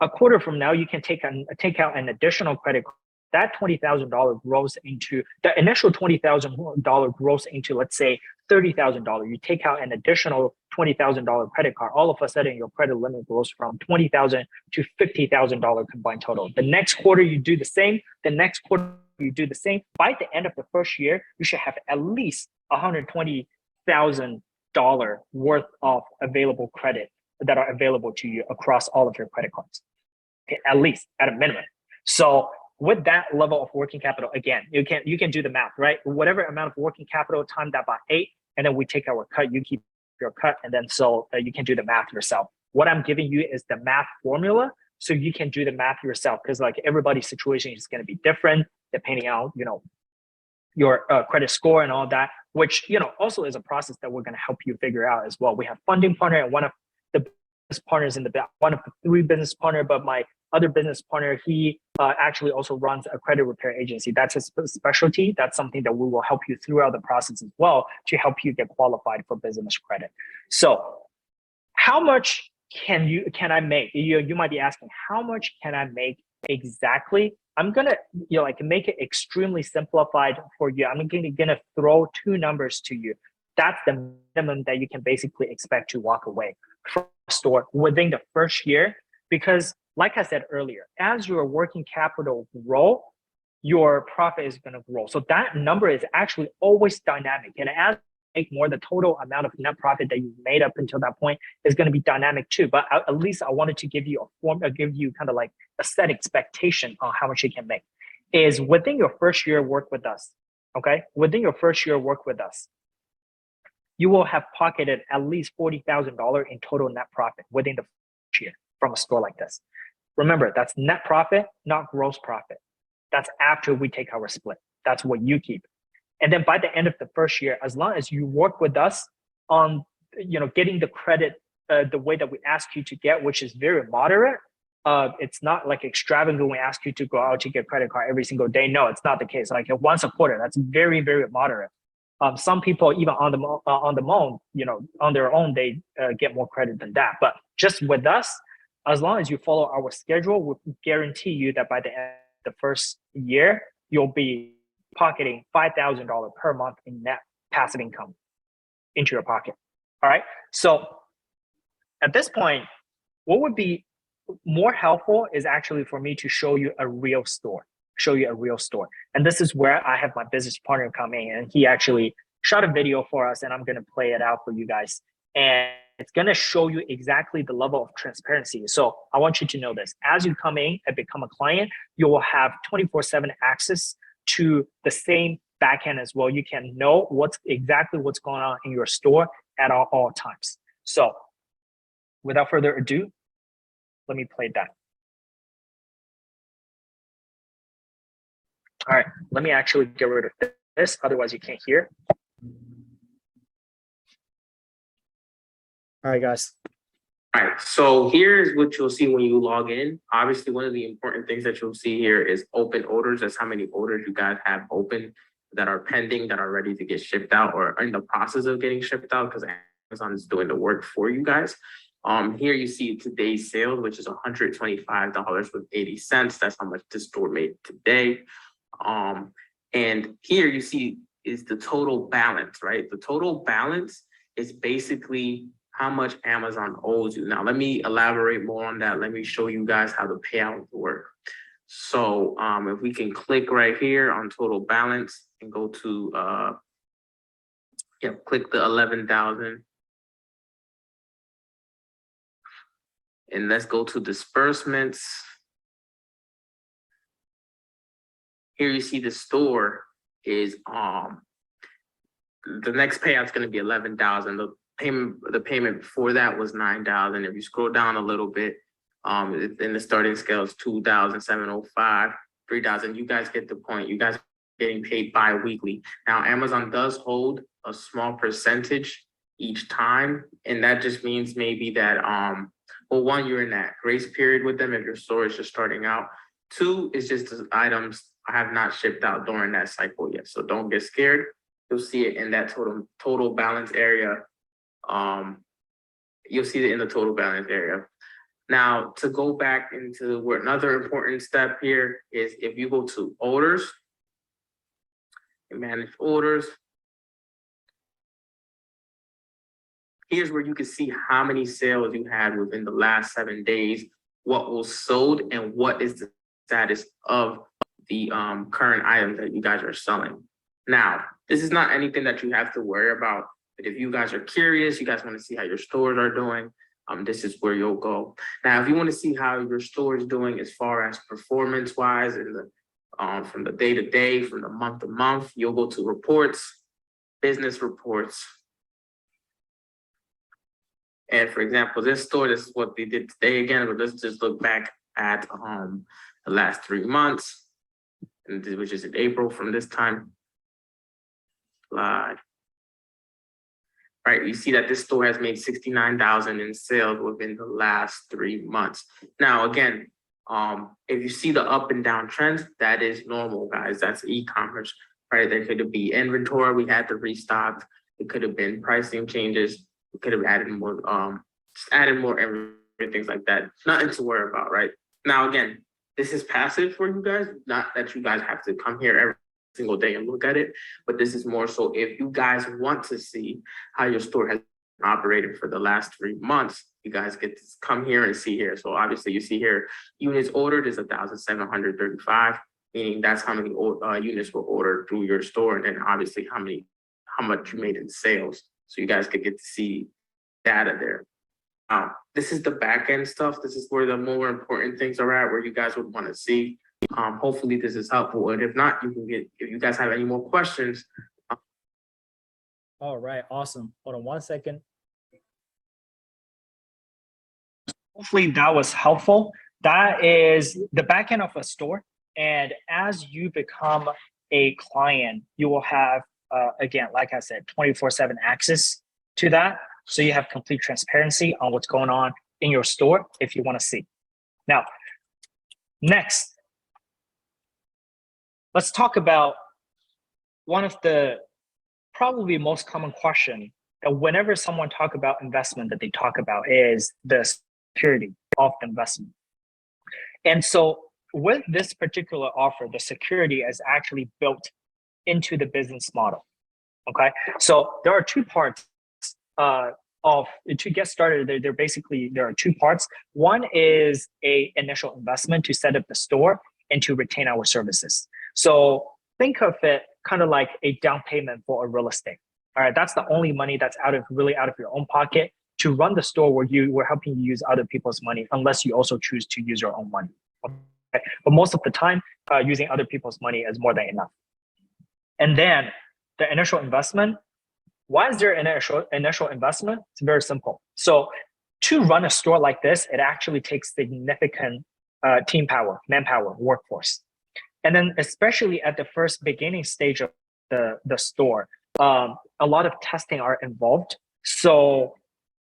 A quarter from now, you can take out an additional credit card. That $20,000 grows into, the initial $20,000 grows into, let's say, $30,000. You take out an additional $20,000 credit card. All of a sudden, your credit limit grows from $20,000 to $50,000 combined total. The next quarter, you do the same. The next quarter, you do the same. By the end of the first year, you should have at least $120,000 worth of available credit that are available to you across all of your credit cards. Okay, at least, at a minimum. So with that level of working capital, again, you can do the math, right? Whatever amount of working capital, time that by 8, and then we take our cut, you keep your cut, and then so you can do the math yourself. What I'm giving you is the math formula, so you can do the math yourself, because like everybody's situation is going to be different depending on your credit score and all that, which also is a process that we're going to help you figure out as well. We have funding partner and one of the business partners one of the 3 business partners, but my other business partner, he actually also runs a credit repair agency. That's his specialty. That's something that we will help you throughout the process as well to help you get qualified for business credit. So how much can I make? You might be asking, how much can I make exactly? I'm gonna like make it extremely simplified for you. I'm gonna throw two numbers to you. That's the minimum that you can basically expect to walk away from a store within the first year. Because like I said earlier, as your working capital grow, your profit is going to grow. So that number is actually always dynamic. And as make more, the total amount of net profit that you made up until that point is going to be dynamic too. But at least I wanted to give you give you kind of like a set expectation on how much you can make. Is within your first year work with us, okay? Within your first year work with us, you will have pocketed at least $40,000 in total net profit within the first year from a store like this. Remember, that's net profit, not gross profit. That's after we take our split. That's what you keep. And then by the end of the first year, as long as you work with us on, getting the credit the way that we ask you to get, which is very moderate. It's not like extravagant. We ask you to go out to get credit card every single day. No, it's not the case. Like once a quarter, that's very, very moderate. Some people even on their own, they get more credit than that. But just with us, as long as you follow our schedule, we guarantee you that by the end of the first year, you'll be pocketing $5,000 per month in net passive income into your pocket. All right. So at this point, what would be more helpful is actually for me to show you a real store. And this is where I have my business partner come in, and he actually shot a video for us, and I'm going to play it out for you guys. And it's going to show you exactly the level of transparency. So I want you to know this. As you come in and become a client, you will have 24/7 access to the same backend as well. You can know what's going on in your store at all times. So without further ado, let me play that. All right, let me actually get rid of this, otherwise you can't hear. All right, guys. All right, so here's what you'll see when you log in. Obviously, one of the important things that you'll see here is open orders. That's how many orders you guys have open that are pending, that are ready to get shipped out or in the process of getting shipped out, because Amazon is doing the work for you guys. Here you see today's sales, which is $125.80. That's how much this store made today. And here you see is the total balance, right? The total balance is basically how much Amazon owes you. Now, let me elaborate more on that. Let me show you guys how the payout work. So if we can click right here on total balance and go to, click the 11,000. And let's go to disbursements. Here you see the store is, the next payout is going to be 11,000. The payment before that was 9,000. If you scroll down a little bit, in the starting scale is 2,705, 3,000. You guys get the point. You guys are getting paid bi-weekly. Now, Amazon does hold a small percentage each time, and that just means maybe that well, one, you're in that grace period with them if your store is just starting out. Two is just the items have not shipped out during that cycle yet. So don't get scared. You'll see it in that total balance area. You'll see it in the total balance area. Now, to go back into where another important step here is if you go to orders and manage orders, here's where you can see how many sales you had within the last 7 days, what was sold, and what is the status of the current items that you guys are selling. Now, this is not anything that you have to worry about. But if you guys are curious, you guys want to see how your stores are doing, this is where you'll go. Now, if you want to see how your store is doing as far as performance-wise, and from the day to day, from the month to month, you'll go to reports, business reports. And for example, this store, this is what they did today again, but let's just look back at the last 3 months, which is in April from this time. Slide. Right, you see that this store has made $69,000 in sales within the last 3 months. Now, again, If you see the up and down trends, that is normal, guys. That's e-commerce, right? There could be inventory we had to restock. It could have been pricing changes. We could have added more, just added more everything, things like that. Nothing to worry about, right? Now, again, this is passive for you guys. Not that you guys have to come here every single day and look at it, but this is more so if you guys want to see how your store has operated for the last 3 months, you guys get to come here and see here. So obviously you see here, units ordered is 1,735, meaning that's how many units were ordered through your store. And then obviously how much you made in sales. So you guys could get to see data there. This is the back end stuff. This is where the more important things are at, where you guys would want to see. Hopefully this is helpful. And if not, you can get, if you guys have any more questions. All right, awesome. Hold on one second. Hopefully that was helpful. That is the back end of a store. And as you become a client, you will have, again, like I said, 24/7 access to that. So you have complete transparency on what's going on in your store if you want to see. Now, next, let's talk about one of the probably most common question that whenever someone talk about investment that they talk about is the security of the investment. And so with this particular offer, the security is actually built into the business model. Okay, so there are two parts to get started. There are two parts. One is a initial investment to set up the store and to retain our services. So think of it kind of like a down payment for a real estate. All right, that's the only money that's really out of your own pocket to run the store where we're helping you use other people's money, unless you also choose to use your own money. Okay? But most of the time, using other people's money is more than enough. And then the initial investment. Why is there an initial investment? It's very simple. So to run a store like this, it actually takes significant team power, manpower, workforce. And then especially at the first beginning stage of the store, a lot of testing are involved. So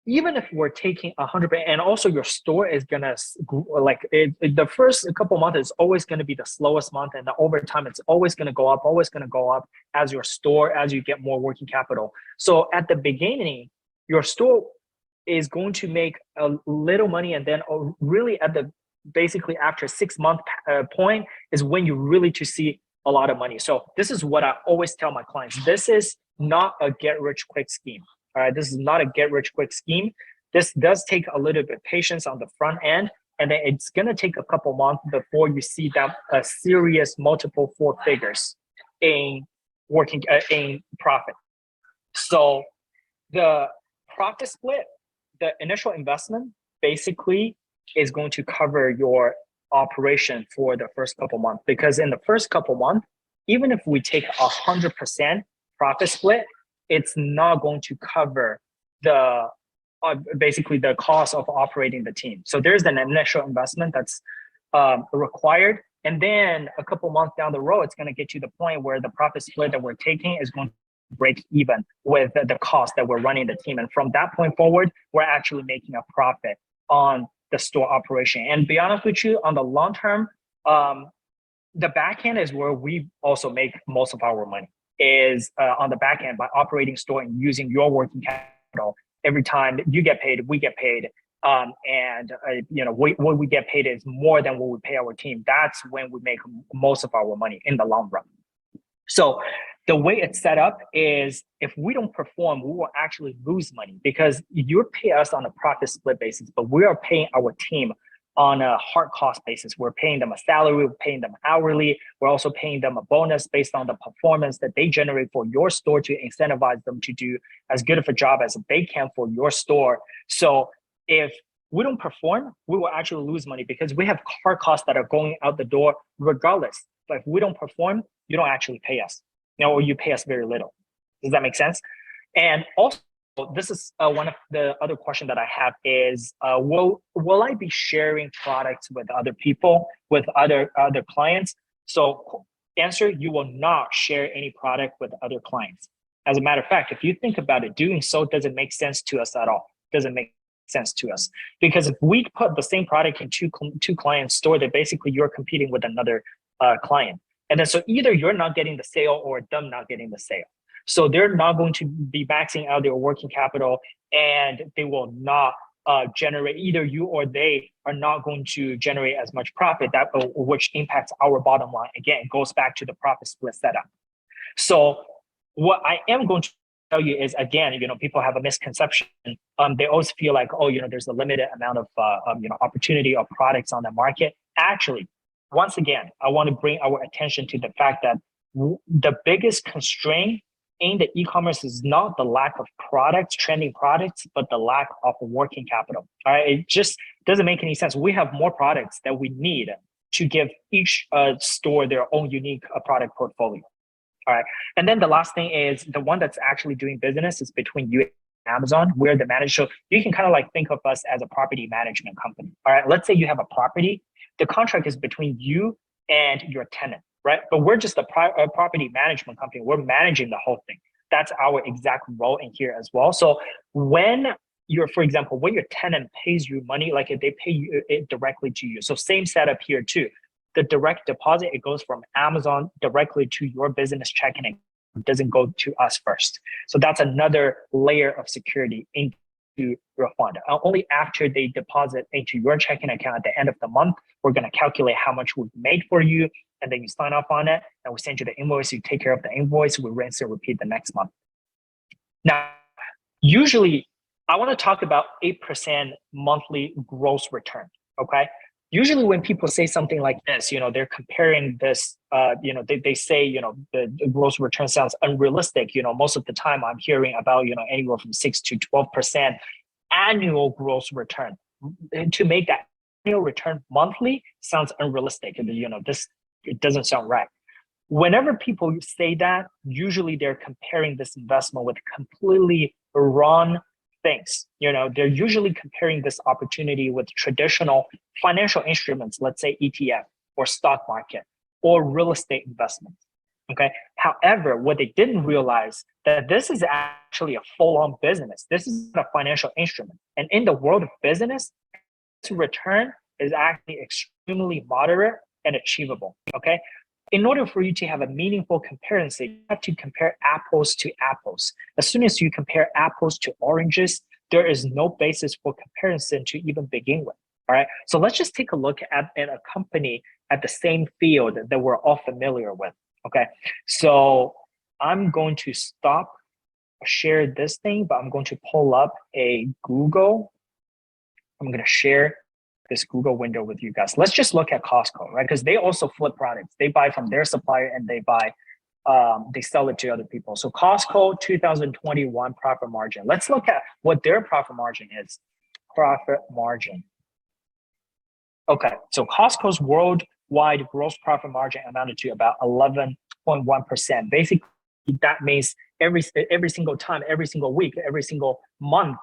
even if we're taking 100%, and also your store is gonna the first couple months is always gonna be the slowest month, and over time it's always gonna go up as your store, as you get more working capital. So at the beginning, your store is going to make a little money, and then really at the basically after 6 month point is when you really to see a lot of money. So this is what I always tell my clients. This is not a get rich quick scheme. All right, this is not a get rich quick scheme. This does take a little bit of patience on the front end, and then it's gonna take a couple months before you see that a serious multiple 4 figures in profit. So the profit split, the initial investment basically is going to cover your operation for the first couple months, because in the first couple months, even if we take 100% profit split, it's not going to cover the basically the cost of operating the team. So there's an initial investment that's required, and then a couple months down the road, it's going to get to the point where the profit split that we're taking is going to break even with the cost that we're running the team. And from that point forward, we're actually making a profit on the store operation. And be honest with you, on the long term, the back end is where we also make most of our money, is on the back end by operating store and using your working capital. Every time you get paid, we get paid. What we get paid is more than what we pay our team. That's when we make most of our money in the long run. So the way it's set up is if we don't perform, we will actually lose money, because you pay us on a profit split basis, but we are paying our team on a hard cost basis. We're paying them a salary, we're paying them hourly. We're also paying them a bonus based on the performance that they generate for your store to incentivize them to do as good of a job as they can for your store. So if we don't perform, we will actually lose money, because we have hard costs that are going out the door regardless. But if we don't perform, you don't actually pay us, or you pay us very little. Does that make sense? And also, this is one of the other question that I have is, will I be sharing products with other people, with other clients? So answer, you will not share any product with other clients. As a matter of fact, if you think about it, doing so doesn't make sense to us at all. Doesn't make sense to us, because if we put the same product in two clients' store, then basically you're competing with another client. And then so either you're not getting the sale or them not getting the sale. So they're not going to be maxing out their working capital, and they will not generate, either you or they are not going to generate as much profit, that which impacts our bottom line. Again, it goes back to the profit split setup. So what I am going to tell you is, again, people have a misconception. They always feel like, oh, there's a limited amount of opportunity or products on the market. Actually, once again, I want to bring our attention to the fact that the biggest constraint in the e-commerce is not the lack of products, trending products, but the lack of working capital. All right, it just doesn't make any sense. We have more products that we need to give each store their own unique product portfolio. All right, and then the last thing is the one that's actually doing business is between you and Amazon. We're the manager. So you can kind of like think of us as a property management company. All right, let's say you have a property. The contract is between you and your tenant, right? But we're just a property management company. We're managing the whole thing. That's our exact role in here as well. So when for example, when your tenant pays you money, like if they pay you it directly to you. So same setup here too. The direct deposit, it goes from Amazon directly to your business checking account. It doesn't go to us first. So that's another layer of security into your fund. Only after they deposit into your checking account at the end of the month, we're going to calculate how much we've made for you, and then you sign off on it, and we send you the invoice. You take care of the invoice. We rinse and repeat the next month. Now, usually, I want to talk about 8% monthly gross return. Okay. Usually, when people say something like this, they're comparing this. They say, the gross return sounds unrealistic. Most of the time, I'm hearing about anywhere from 6 to 12% annual gross return. And to make that annual return monthly sounds unrealistic. And it doesn't sound right. Whenever people say that, usually they're comparing this investment with completely wrong things. They're usually comparing this opportunity with traditional financial instruments, let's say ETF or stock market or real estate investments. Okay. However, what they didn't realize that this is actually a full-on business. This is a financial instrument. And in the world of business, this return is actually extremely moderate and achievable. Okay. In order for you to have a meaningful comparison, you have to compare apples to apples. As soon as you compare apples to oranges, there is no basis for comparison to even begin with. All right. So let's just take a look at a company at the same field that we're all familiar with. Okay. So I'm going to stop share this thing, but I'm going to pull up a Google. I'm going to share this Google window with you guys. Let's just look at Costco, right? Because they also flip products. They buy from their supplier and they sell it to other people. So Costco 2021 profit margin. Let's look at what their profit margin is. Profit margin. Okay, so Costco's worldwide gross profit margin amounted to about 11.1%. Basically, that means every single time, every single week, every single month,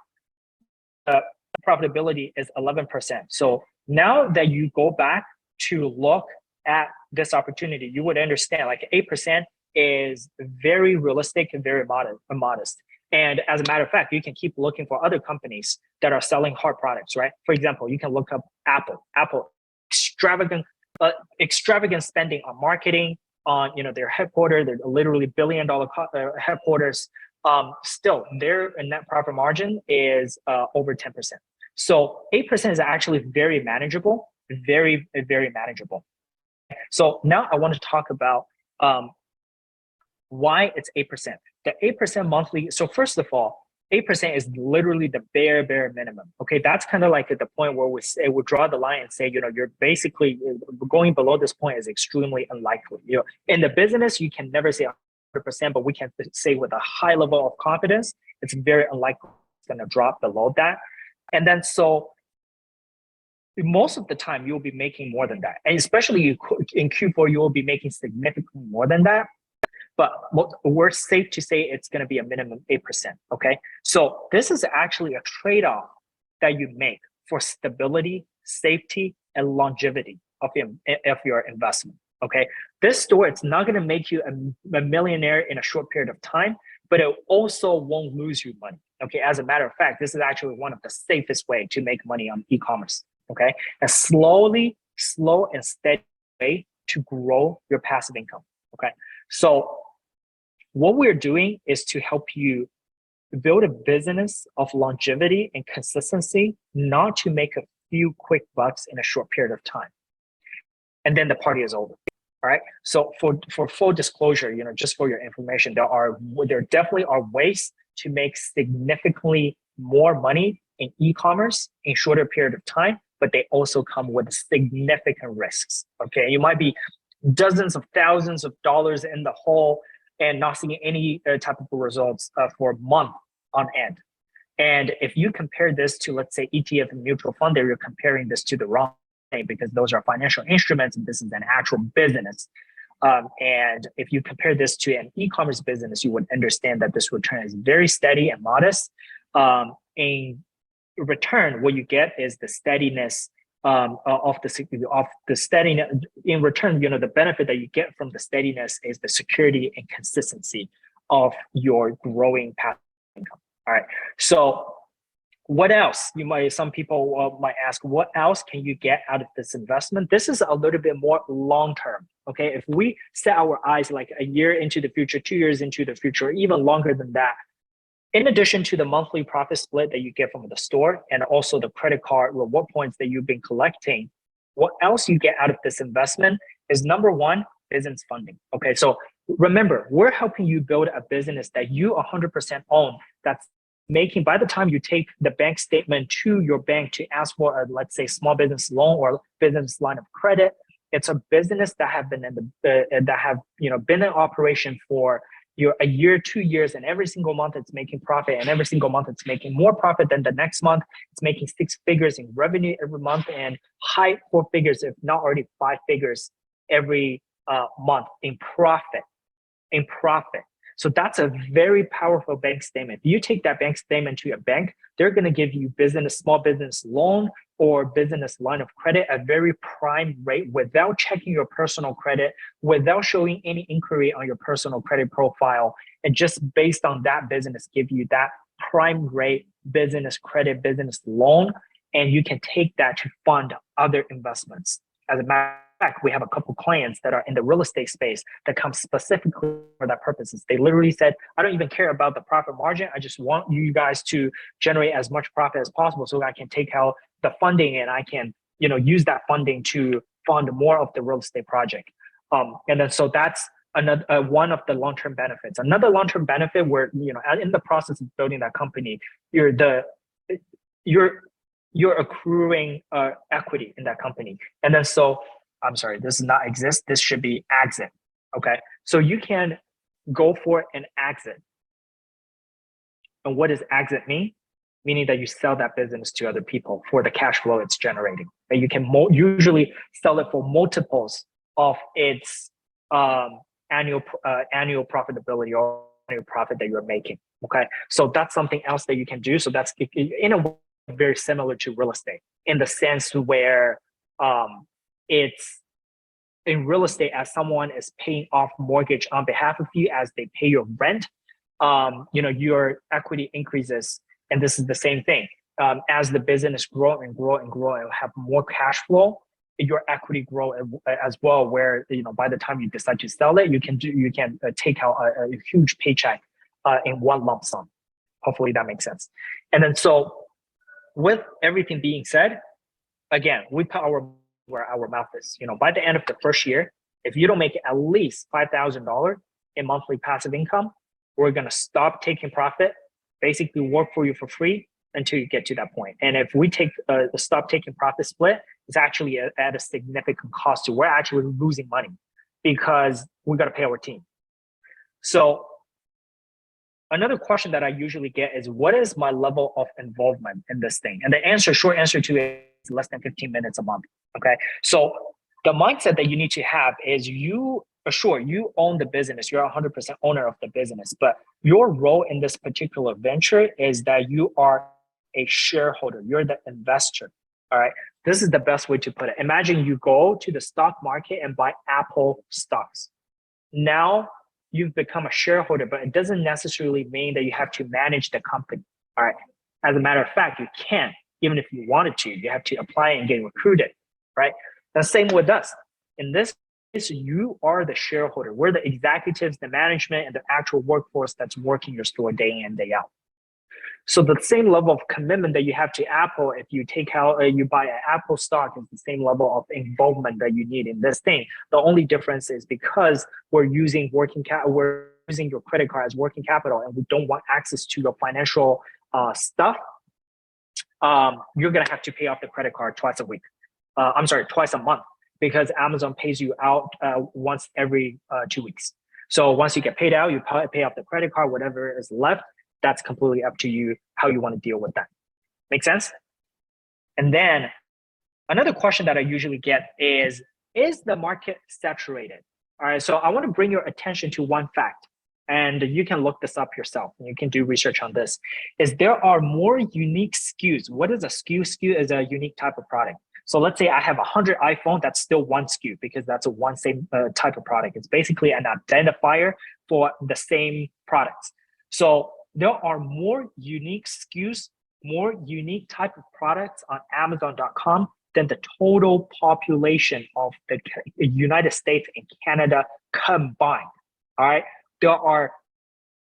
profitability is 11%. So now that you go back to look at this opportunity, you would understand like 8% is very realistic and very modest. And as a matter of fact, you can keep looking for other companies that are selling hard products, right? For example, you can look up Apple. Apple, extravagant spending on marketing, on their headquarters. They're literally $1 billion headquarters. Still, their net profit margin is over 10%. So 8% is actually very manageable, very, very manageable. So now I want to talk about why it's 8%. The 8% monthly. So first of all, 8% is literally the bare minimum. Okay, that's kind of like at the point where we draw the line and say, you're basically going below this point is extremely unlikely. In the business, you can never say 100%, but we can say with a high level of confidence, it's very unlikely it's going to drop below that. And then so most of the time you'll be making more than that. And especially in Q4, you will be making significantly more than that. But we're safe to say it's going to be a minimum 8%. Okay. So this is actually a trade-off that you make for stability, safety, and longevity of your investment. Okay. This store, it's not going to make you a millionaire in a short period of time, but it also won't lose you money. Okay, as a matter of fact, this is actually one of the safest way to make money on e-commerce. Okay, a slow and steady way to grow your passive income. Okay, so what we're doing is to help you build a business of longevity and consistency, not to make a few quick bucks in a short period of time, and then the party is over. All right. So for full disclosure, just for your information, there definitely are ways to make significantly more money in e-commerce in shorter period of time, but they also come with significant risks. Okay, you might be dozens of thousands of dollars in the hole and not seeing any type of results for a month on end. And if you compare this to, let's say, ETF and mutual fund, you're comparing this to the wrong thing, because those are financial instruments and this is an actual business. And if you compare this to an e-commerce business, you would understand that this return is very steady and modest. In return, what you get is the steadiness of the steadiness. In return, the benefit that you get from the steadiness is the security and consistency of your growing passive income. All right. So what else? Some people might ask, what else can you get out of this investment? This is a little bit more long-term. Okay. If we set our eyes like a year into the future, 2 years into the future, even longer than that, in addition to the monthly profit split that you get from the store and also the credit card reward points that you've been collecting, what else you get out of this investment is, number one, business funding. Okay. So remember, we're helping you build a business that you 100% own, that's making, by the time you take the bank statement to your bank to ask for a, let's say, small business loan or business line of credit, it's a business that have been been in operation for a year, 2 years, and every single month it's making profit, and every single month it's making more profit than the next month. It's making 6 figures in revenue every month and high 4 figures, if not already 5 figures every month in profit. So that's a very powerful bank statement. If you take that bank statement to your bank, they're going to give you small business loan or business line of credit at very prime rate without checking your personal credit, without showing any inquiry on your personal credit profile. And just based on that, business give you that prime rate business credit, business loan, and you can take that to fund other investments. As a matter of fact, we have a couple clients that are in the real estate space that come specifically for that purposes. They literally said, I don't even care about the profit margin. I just want you guys to generate as much profit as possible so I can take out the funding and I can, use that funding to fund more of the real estate project. And then so that's another one of the long-term benefits. Another long-term benefit where, in the process of building that company, you're accruing equity in that company. And then I'm sorry, this does not exist. This should be exit. Okay. So you can go for an exit. And what does exit mean? Meaning that you sell that business to other people for the cash flow it's generating. And you can usually sell it for multiples of its annual profitability or annual profit that you're making. Okay. So that's something else that you can do. So that's in a way very similar to real estate in the sense where it's in real estate, as someone is paying off mortgage on behalf of you as they pay your rent, your equity increases. And this is the same thing. As the business grow and have more cash flow, your equity grow as well, where, by the time you decide to sell it, you can take out a huge paycheck in one lump sum. Hopefully that makes sense. And then so with everything being said, again, we put where our mouth is. By the end of the first year, if you don't make at least $5,000 in monthly passive income, we're going to stop taking profit, basically work for you for free until you get to that point. And if we stop taking profit split, it's actually at a significant cost. We're actually losing money because we got to pay our team. So another question that I usually get is, what is my level of involvement in this thing? And the short answer to it is less than 15 minutes a month. Okay. So the mindset that you need to have is you own the business. You're 100% owner of the business, but your role in this particular venture is that you are a shareholder. You're the investor. All right. This is the best way to put it. Imagine you go to the stock market and buy Apple stocks. Now you've become a shareholder, but it doesn't necessarily mean that you have to manage the company. All right. As a matter of fact, you can't, even if you wanted to, you have to apply and get recruited, right? The same with us. In this case, you are the shareholder. We're the executives, the management, and the actual workforce that's working your store day in, day out. So the same level of commitment that you have to Apple, if you take out, you buy an Apple stock, is the same level of involvement that you need in this thing. The only difference is because we're using we're using your credit card as working capital, and we don't want access to your financial stuff. You're gonna have to pay off the credit card twice a week. I'm sorry, twice a month, because Amazon pays you out once every 2 weeks. So once you get paid out, you pay off the credit card, whatever is left. That's completely up to you how you want to deal with that. Make sense? And then another question that I usually get is the market saturated? All right, so I want to bring your attention to one fact, and you can look this up yourself, and you can do research on this, is there are more unique SKUs. What is a SKU? SKU is a unique type of product. So let's say I have 100 iPhone, that's still one SKU because that's a one same type of product. It's basically an identifier for the same products. So there are more unique SKUs, more unique type of products on Amazon.com than the total population of the United States and Canada combined. All right. There are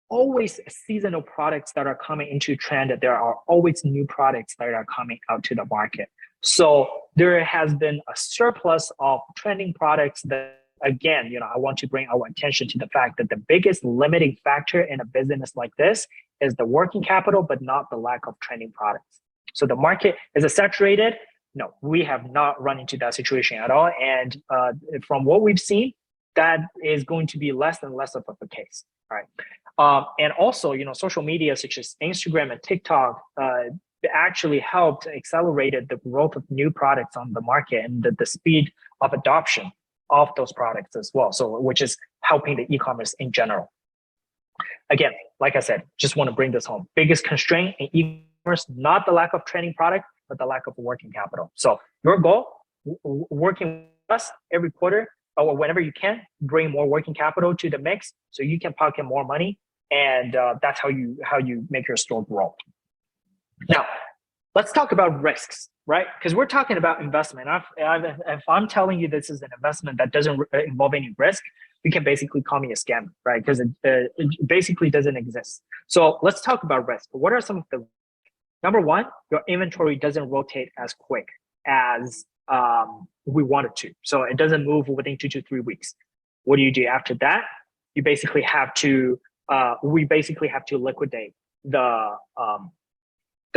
always seasonal products that are coming into trend. There are always new products that are coming out to the market. So there has been a surplus of trending products that, again, I want to bring our attention to the fact that the biggest limiting factor in a business like this is the working capital, but not the lack of trending products. So the market is saturated. No, we have not run into that situation at all. And from what we've seen, that is going to be less and less of a case. All right. And also, social media such as Instagram and TikTok actually helped accelerated the growth of new products on the market and the speed of adoption of those products as well. So which is helping the e-commerce in general. Again, like I said, just want to bring this home. Biggest constraint in e-commerce, not the lack of trending product, but the lack of working capital. So your goal, working with us every quarter or whenever you can, bring more working capital to the mix so you can pocket more money. And that's how you make your store grow. Now, let's talk about risks, right? Because we're talking about investment. If I'm telling you this is an investment that doesn't involve any risk, you can basically call me a scammer, right? Because it basically doesn't exist. So let's talk about risk. What are some of the, number one, your inventory doesn't rotate as quick as we want it to. So it doesn't move within 2 to 3 weeks. What do you do after that? You basically have to, we basically have to liquidate the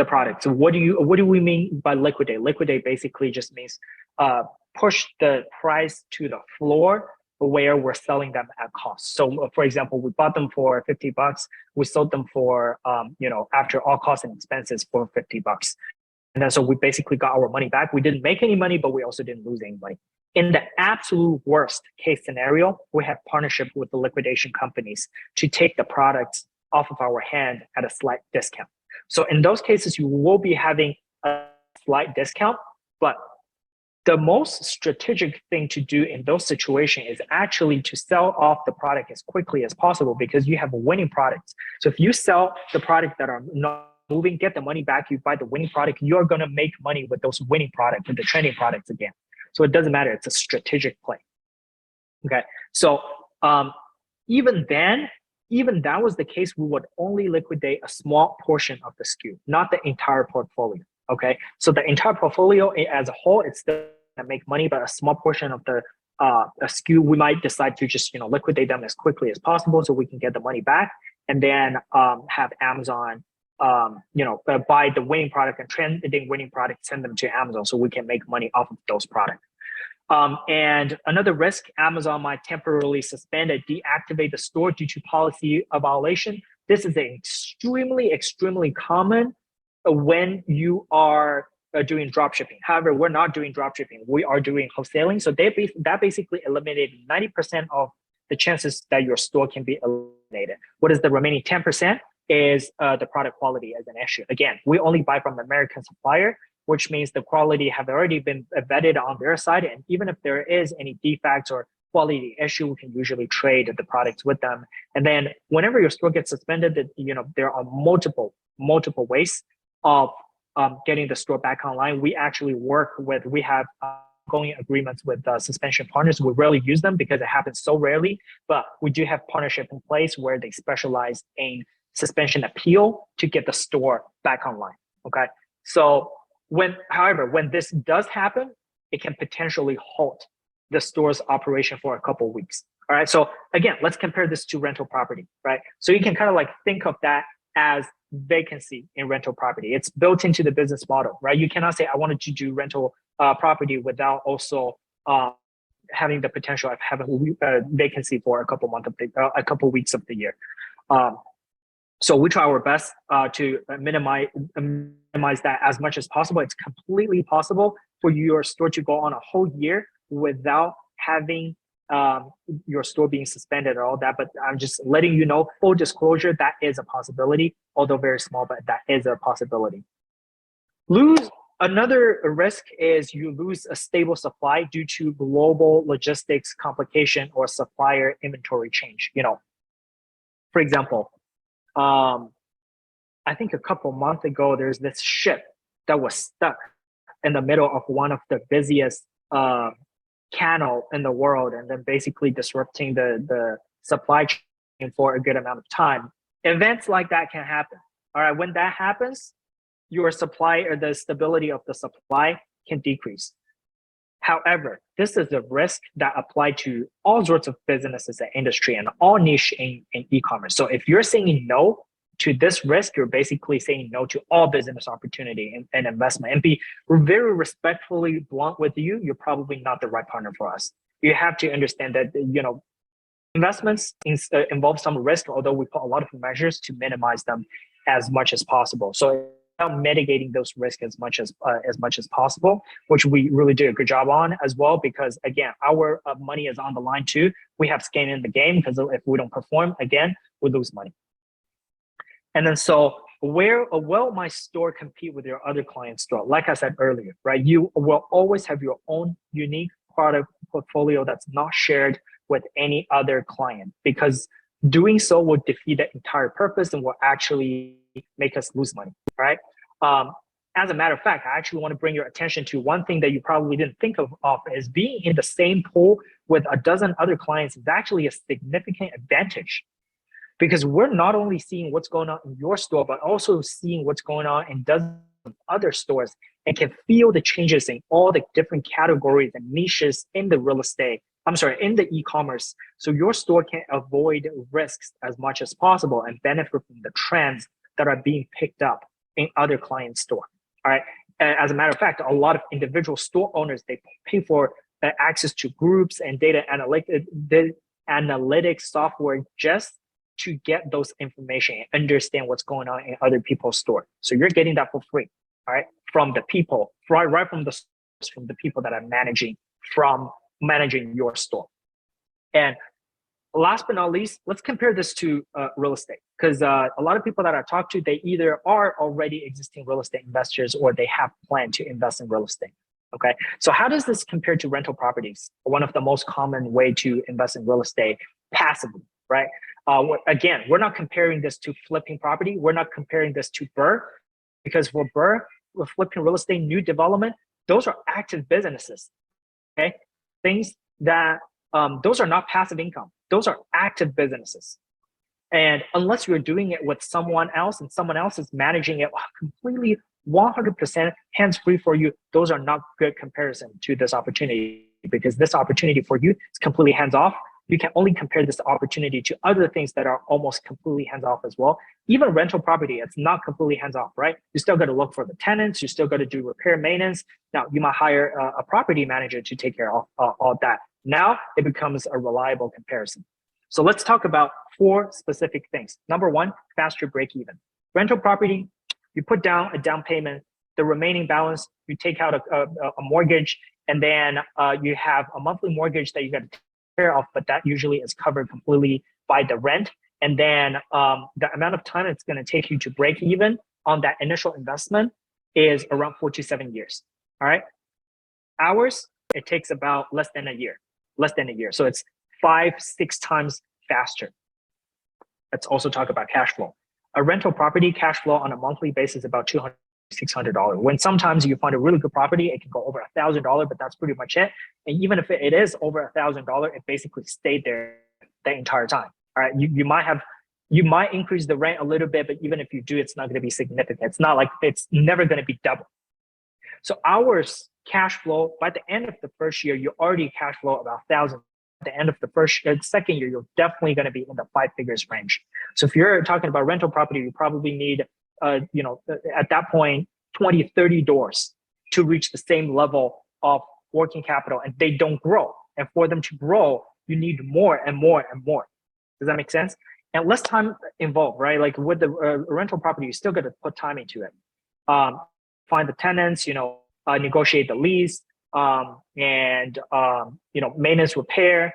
product. So what do we mean by liquidate? Liquidate basically just means push the price to the floor where we're selling them at cost. So for example, we bought them for $50. We sold them for, after all costs and expenses for $50. And then so we basically got our money back. We didn't make any money, but we also didn't lose any money. In the absolute worst case scenario, we have partnership with the liquidation companies to take the products off of our hand at a slight discount. So in those cases, you will be having a slight discount, but the most strategic thing to do in those situations is actually to sell off the product as quickly as possible because you have winning products. So if you sell the product that are not moving, get the money back, you buy the winning product, you're going to make money with those winning products, with the trending products again. So it doesn't matter. It's a strategic play. Okay. So even that was the case, we would only liquidate a small portion of the SKU, not the entire portfolio. Okay. So the entire portfolio as a whole, it's still gonna make money, but a small portion of the SKU, we might decide to just, liquidate them as quickly as possible so we can get the money back and then have Amazon, buy the winning product and trending winning product, send them to Amazon so we can make money off of those products. And another risk, Amazon might temporarily suspend and deactivate the store due to policy violation. This is extremely, extremely common when you are doing drop shipping. However, we're not doing drop shipping. We are doing wholesaling. So that basically eliminated 90% of the chances that your store can be eliminated. What is the remaining 10%? Is the product quality as an issue. Again, we only buy from American supplier, which means the quality have already been vetted on their side. And even if there is any defects or quality issue, we can usually trade the products with them. And then whenever your store gets suspended, there are multiple multiple ways of getting the store back online. We actually we have ongoing agreements with suspension partners. We rarely use them because it happens so rarely, but we do have partnership in place where they specialize in suspension appeal to get the store back online. Okay. So however, when this does happen, it can potentially halt the store's operation for a couple of weeks. All right. So again, let's compare this to rental property, right? So you can kind of like think of that as vacancy in rental property. It's built into the business model, right? You cannot say I wanted to do rental property without also having the potential of having a vacancy for a couple weeks of the year. So we try our best to minimize that as much as possible. It's completely possible for your store to go on a whole year without having your store being suspended or all that. But I'm just letting you know, full disclosure, that is a possibility, although very small, but that is a possibility. Another risk is you lose a stable supply due to global logistics complication or supplier inventory change. For example, I think a couple months ago, there's this ship that was stuck in the middle of one of the busiest canal in the world, and then basically disrupting the supply chain for a good amount of time. Events like that can happen. All right, when that happens, your supply or the stability of the supply can decrease. However, this is a risk that applies to all sorts of businesses and industry and all niche in e-commerce. So if you're saying no to this risk, you're basically saying no to all business opportunity and investment. And we're very respectfully blunt with you. You're probably not the right partner for us. You have to understand that, investments involve some risk, although we put a lot of measures to minimize them as much as possible. So mitigating those risks as much as possible, which we really do a good job on as well, because again, our money is on the line too. We have skin in the game, because if we don't perform, again, we lose money. And then so where will my store compete with your other client store? Like I said earlier, right? You will always have your own unique product portfolio that's not shared with any other client, because doing so will defeat the entire purpose and will actually make us lose money, right? As a matter of fact, I actually want to bring your attention to one thing that you probably didn't think of is being in the same pool with a dozen other clients is actually a significant advantage, because we're not only seeing what's going on in your store, but also seeing what's going on in dozens of other stores and can feel the changes in all the different categories and niches in the in the e-commerce. So your store can avoid risks as much as possible and benefit from the trends that are being picked up in other clients' store. All right. As a matter of fact, a lot of individual store owners, they pay for access to groups and data analytics software just to get those information and understand what's going on in other people's store. So you're getting that for free, all right, from the people, right from the people that are managing your store. And last but not least, let's compare this to real estate, because a lot of people that I talk to, they either are already existing real estate investors or they have planned to invest in real estate. Okay, so how does this compare to rental properties? One of the most common way to invest in real estate passively, right? Again, we're not comparing this to flipping property. We're not comparing this to BRRRR, because for BRRRR, we're flipping real estate, new development, those are active businesses. Okay, things that those are not passive income. Those are active businesses. And unless you're doing it with someone else and someone else is managing it completely 100% hands-free for you, those are not good comparison to this opportunity, because this opportunity for you is completely hands-off. You can only compare this opportunity to other things that are almost completely hands-off as well. Even rental property, it's not completely hands-off, right? You still got to look for the tenants. You still got to do repair maintenance. Now, you might hire a property manager to take care of all that. Now, it becomes a reliable comparison. So let's talk about 4 specific things. Number 1, faster break-even. Rental property, you put down a down payment, the remaining balance, you take out a mortgage, and then you have a monthly mortgage that you got to take care of, but that usually is covered completely by the rent. And then the amount of time it's going to take you to break even on that initial investment is around 4 to 7 years. All right. Ours, it takes about less than a year. So it's 5-6 times faster. Let's also talk about cash flow. A rental property cash flow on a monthly basis is about $200, $600. When sometimes you find a really good property, it can go over $1,000, but that's pretty much it. And even if it is over $1,000, it basically stayed there the entire time. All right, you might increase the rent a little bit, but even if you do, it's not going to be significant. It's not like it's never going to be double. So ours cash flow by the end of the first year, you already cash flow about 1,000. At the end of the second year, you're definitely going to be in the 5 figures range. So if you're talking about rental property, you probably need, at that point, 20, 30 doors to reach the same level of working capital, and they don't grow. And for them to grow, you need more and more and more. Does that make sense? And less time involved, right? Like with the rental property, you still got to put time into it. Find the tenants, negotiate the lease, and maintenance, repair.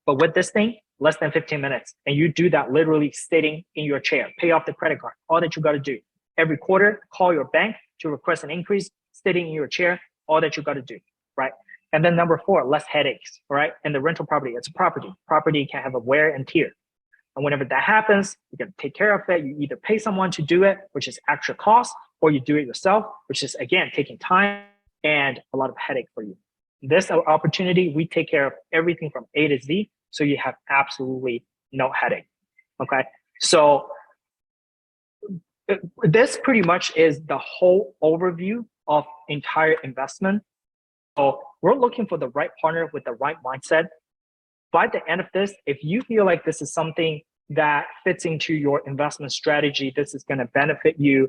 But with this thing, less than 15 minutes, and you do that literally sitting in your chair. Pay off the credit card. All that you got to do every quarter, call your bank to request an increase. Sitting in your chair, all that you got to do, right? And then number 4, less headaches, right? And the rental property, it's a property. Property can have a wear and tear. And whenever that happens, you can take care of it. You either pay someone to do it, which is extra cost, or you do it yourself, which is, again, taking time and a lot of headache for you. This opportunity, we take care of everything from A to Z, so you have absolutely no headache, okay? So this pretty much is the whole overview of entire investment. So we're looking for the right partner with the right mindset. By the end of this, if you feel like this is something that fits into your investment strategy, this is going to benefit you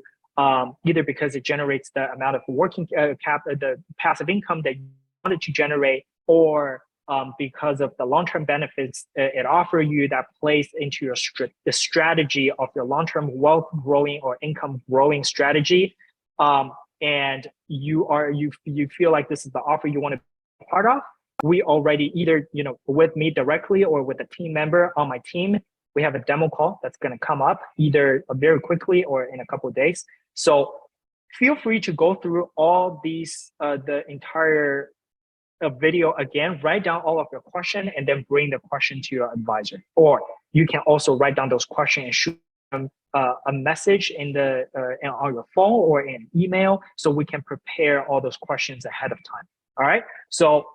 either because it generates the amount of working the passive income that you wanted to generate, or because of the long-term benefits it offers you that plays into your the strategy of your long-term wealth growing or income growing strategy, and you feel like this is the offer you want to be a part of. We already either, with me directly or with a team member on my team, we have a demo call that's going to come up either very quickly or in a couple of days. So feel free to go through all these, the entire video again, write down all of your questions, and then bring the question to your advisor. Or you can also write down those questions and shoot them a message on your phone or in email, so we can prepare all those questions ahead of time. All right. So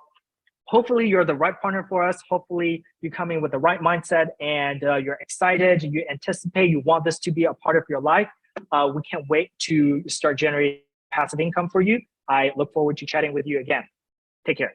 hopefully you're the right partner for us. Hopefully you come in with the right mindset, and you're excited, you anticipate, you want this to be a part of your life. We can't wait to start generating passive income for you. I look forward to chatting with you again. Take care.